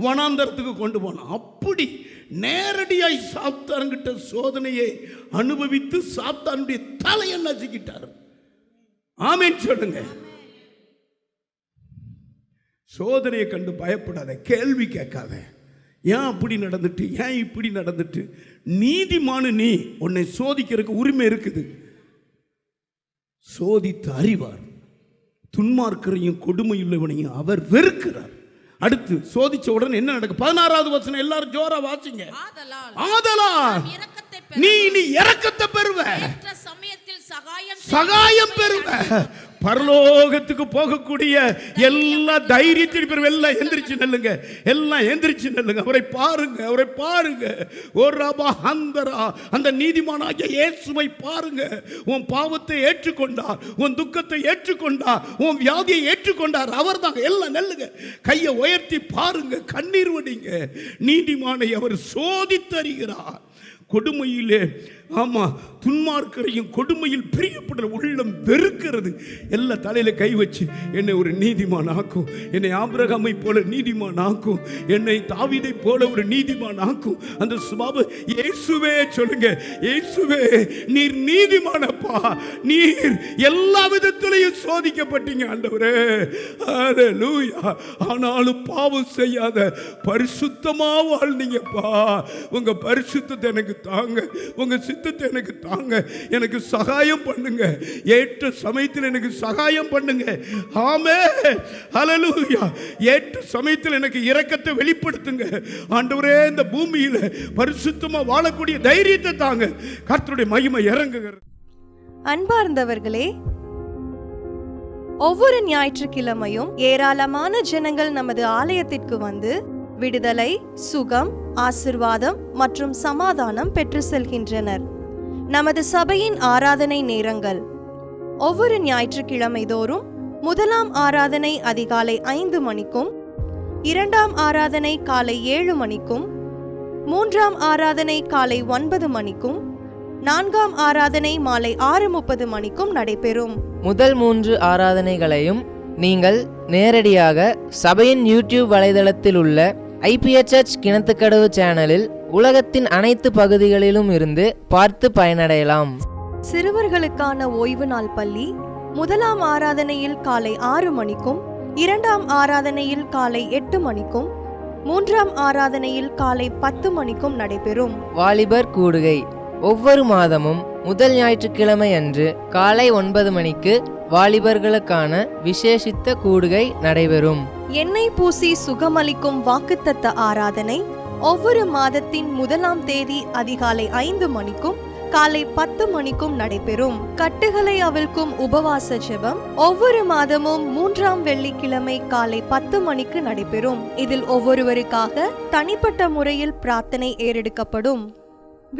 [SPEAKER 2] வனாந்தரத்துக்கு கொண்டு போனான். அப்படி நேரடியாய் சாத்தான்கிட்ட சோதனையை அனுபவித்து சாத்தானுடைய தலையை நசுக்கிட்டார். ஆமென் சொல்லுங்க. சோதனையை கண்டு பயப்படாத, கேள்வி கேட்காத, ஏன் அப்படி நடந்துட்டு, ஏன் இப்படி நடந்துட்டு. நீதிமானு நீ, உன்னை சோதிக்கிறதுக்கு உரிமை இருக்குது. சோதித்து அறிவார், துன்மார்க்கரையும் கொடுமையுள்ளவனையும் அவர் வெறுக்கிறார். அடுத்து சோதிச்ச உடனே என்ன நடக்கும்? 16வது வசனம் எல்லாரும் ஜோரா வாசிங்க. ஆதலால் நீ இரக்கத்தை பெறுவ, சகாயம் பெறுவ, பரலோகத்துக்கு போகக்கூடிய எல்லா தைரியத்தையும் பெறுவ. எல்லாம் எந்திரிச்சு நல்லுங்க, எல்லாம் எந்திரிச்சு நல்லுங்க. அவரை பாருங்க, அவரை பாருங்க. ஒரு ரபா அந்தரா, அந்த நீதிமானாகிய இயேசுவை பாருங்க. உன் பாவத்தை ஏற்றுக்கொண்டார், உன் துக்கத்தை ஏற்றுக்கொண்டார், உன் வியாதியை ஏற்றுக்கொண்டார். அவர் தான். எல்லாம் நல்லுங்க, கையை உயர்த்தி பாருங்க, கண்ணீர் வடிங்க. நீதிமானை அவர் சோதித்தறிகிறார். கொடுமையிலே, ஆமா, துன்மார்க்கரையும் கொடுமையில் பிரியப்படுற உள்ளம் வெறுக்கிறது. எல்லா தலையில கை வச்சு என்னை ஒரு நீதிமான் ஆக்கும், என்னை ஆபிரகாமை போல நீதிமான் ஆக்கும், என்னை தாவீதை போல ஒரு நீதிமான் ஆக்கும். அந்த சுபாவ இயேசுவே சொல்லுங்க, இயேசுவே நீர் நீதிமானப்பா, நீர் எல்லா விதத்திலையும் சோதிக்கப்பட்டீங்க ஆண்டவரே, ஹல்லேலூயா. ஆனாலும் பாவம் செய்யாத பரிசுத்தமா வாழ்ந்தீங்கப்பா. உங்க பரிசுத்தத்தை எனக்கு தாங்க, உங்க சித்தத்தை எனக்கு தாங்க, எனக்கு சகாயம் பண்ணுங்க, ஏற்ற சமயத்தில் எனக்கு சகாயம் பண்ணுங்க. ஆமென், ஹல்லேலூயா. ஏற்ற சமயத்தில் எனக்கு இரக்கத்தை வெளிப்படுத்துங்க ஆண்டவரே. இந்த பூமியில பரிசுத்தமா வாழக்கூடிய தைரியத்தை தாங்க. கர்த்தருடைய மகிமை இறங்குகிறது.
[SPEAKER 5] அன்பார்ந்தவர்களே, ஒவ்வொரு ஞாயிற்றுக்கிழமையும் ஏராளமான ஜனங்கள் நமது ஆலயத்திற்கு வந்து விடுதலை, சுகம், ஆசிர்வாதம் மற்றும் சமாதானம் பெற்று செல்கின்றனர். நமது சபையின் ஆராதனை நேரங்கள்: ஒவ்வொரு ஞாயிற்றுக்கிழமை தோறும் முதலாம் ஆராதனை அதிகாலை 5 மணிக்கும், 2ஆம் ஆராதனை காலை 7 மணிக்கும், 3ஆம் ஆராதனை காலை 9 மணிக்கும், 4ஆம் ஆராதனை மாலை 6:30 மணிக்கும் நடைபெறும்.
[SPEAKER 6] முதல் 3 ஆராதனைகளையும் நீங்கள் நேரடியாக சபையின் யூடியூப் வலைதளத்தில் உள்ள IPHH கிணத்துக்கடவு சேனலில் உலகத்தின் அனைத்து பகுதிகளிலும் இருந்து பார்த்து பயனடையலாம்.
[SPEAKER 5] சிறுவர்களுக்கான ஓய்வு நாள் பள்ளி முதலாம் ஆராதனையில் காலை 6 மணிக்கும், 2ஆம் ஆராதனையில் காலை 8 மணிக்கும், 3ஆம் ஆராதனையில் காலை 10 மணிக்கும் நடைபெறும்.
[SPEAKER 6] வாலிபர் கூடுகை ஒவ்வொரு மாதமும் முதல் ஞாயிற்றுக்கிழமை அன்று காலை 9 மணிக்கு வாலிபர்களுக்கான விசேஷித்த கூடுகை நடைபெறும்.
[SPEAKER 5] எண்ணெய் பூசி சுகமளிக்கும் வாக்குத்தத்த ஆராதனை ஒவ்வொரு மாதத்தின் 1ஆம் தேதி அதிகாலை 5 மணிக்கும் காலை 10 மணிக்கும் நடைபெறும். கட்டுகளை அவிழ்க்கும் உபவாச ஜெபம் ஒவ்வொரு மாதமும் 3ஆம் வெள்ளிக்கிழமை காலை 10 மணிக்கு நடைபெறும். இதில் ஒவ்வொருவருக்காக தனிப்பட்ட முறையில் பிரார்த்தனை ஏறெடுக்கப்படும்.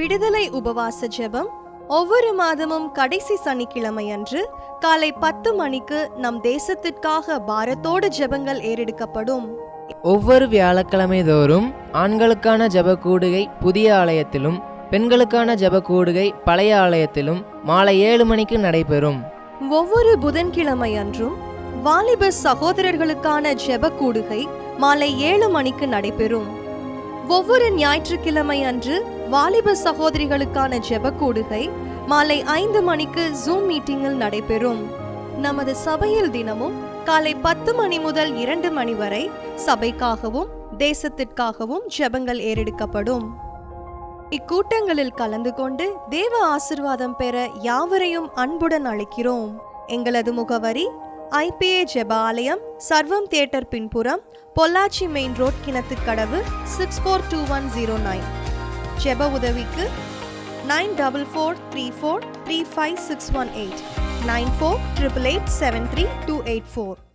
[SPEAKER 5] விடுதலை உபவாச ஜெபம் ஒவ்வொரு மாதமும் கடைசி சனிக்கிழமை அன்று காலை 10 மணிக்கு நம் தேசத்திற்காக பாரத்தோடு ஜெபங்கள் ஏறெடுக்கப்படும்.
[SPEAKER 6] ஒவ்வொரு வியாழக்கிழமை தோறும் ஆண்களுக்கான ஜெப கூடுகை புதிய ஆலயத்திலும் பெண்களுக்கான ஜெப கூடுகை பழைய ஆலயத்திலும் மாலை 7 மணிக்கு நடைபெறும்.
[SPEAKER 5] ஒவ்வொரு புதன்கிழமை அன்றும் வாலிப சகோதரர்களுக்கான ஜெப கூடுகை மாலை 7 மணிக்கு நடைபெறும். ஒவ்வொரு ஞாயிற்றுக்கிழமை அன்று வாலிப சகோதரிகளுக்கான ஜெப கூடுகை மாலை 5 மணிக்கு ஜூம் மீட்டிங்கில் நடைபெறும். நமது சபையில் தினமும் காலை 10 மணி முதல் 2 மணி வரை சபைக்காகவும் தேசத்திற்காகவும் ஜெபங்கள் ஏறெடுக்கப்படும். இக்கூட்டங்களில் கலந்து கொண்டு தேவ ஆசீர்வாதம் பெற யாவரையும் அன்புடன் அழைக்கிறோம். எங்களது முகவரி IPA ஜெப ஆலயம், சர்வம் தியேட்டர் பின்புறம், பொள்ளாச்சி மெயின் ரோட், கிணத்துக்கடவு 642109. ஜெப உதவிக்கு 9443435618 9488873284.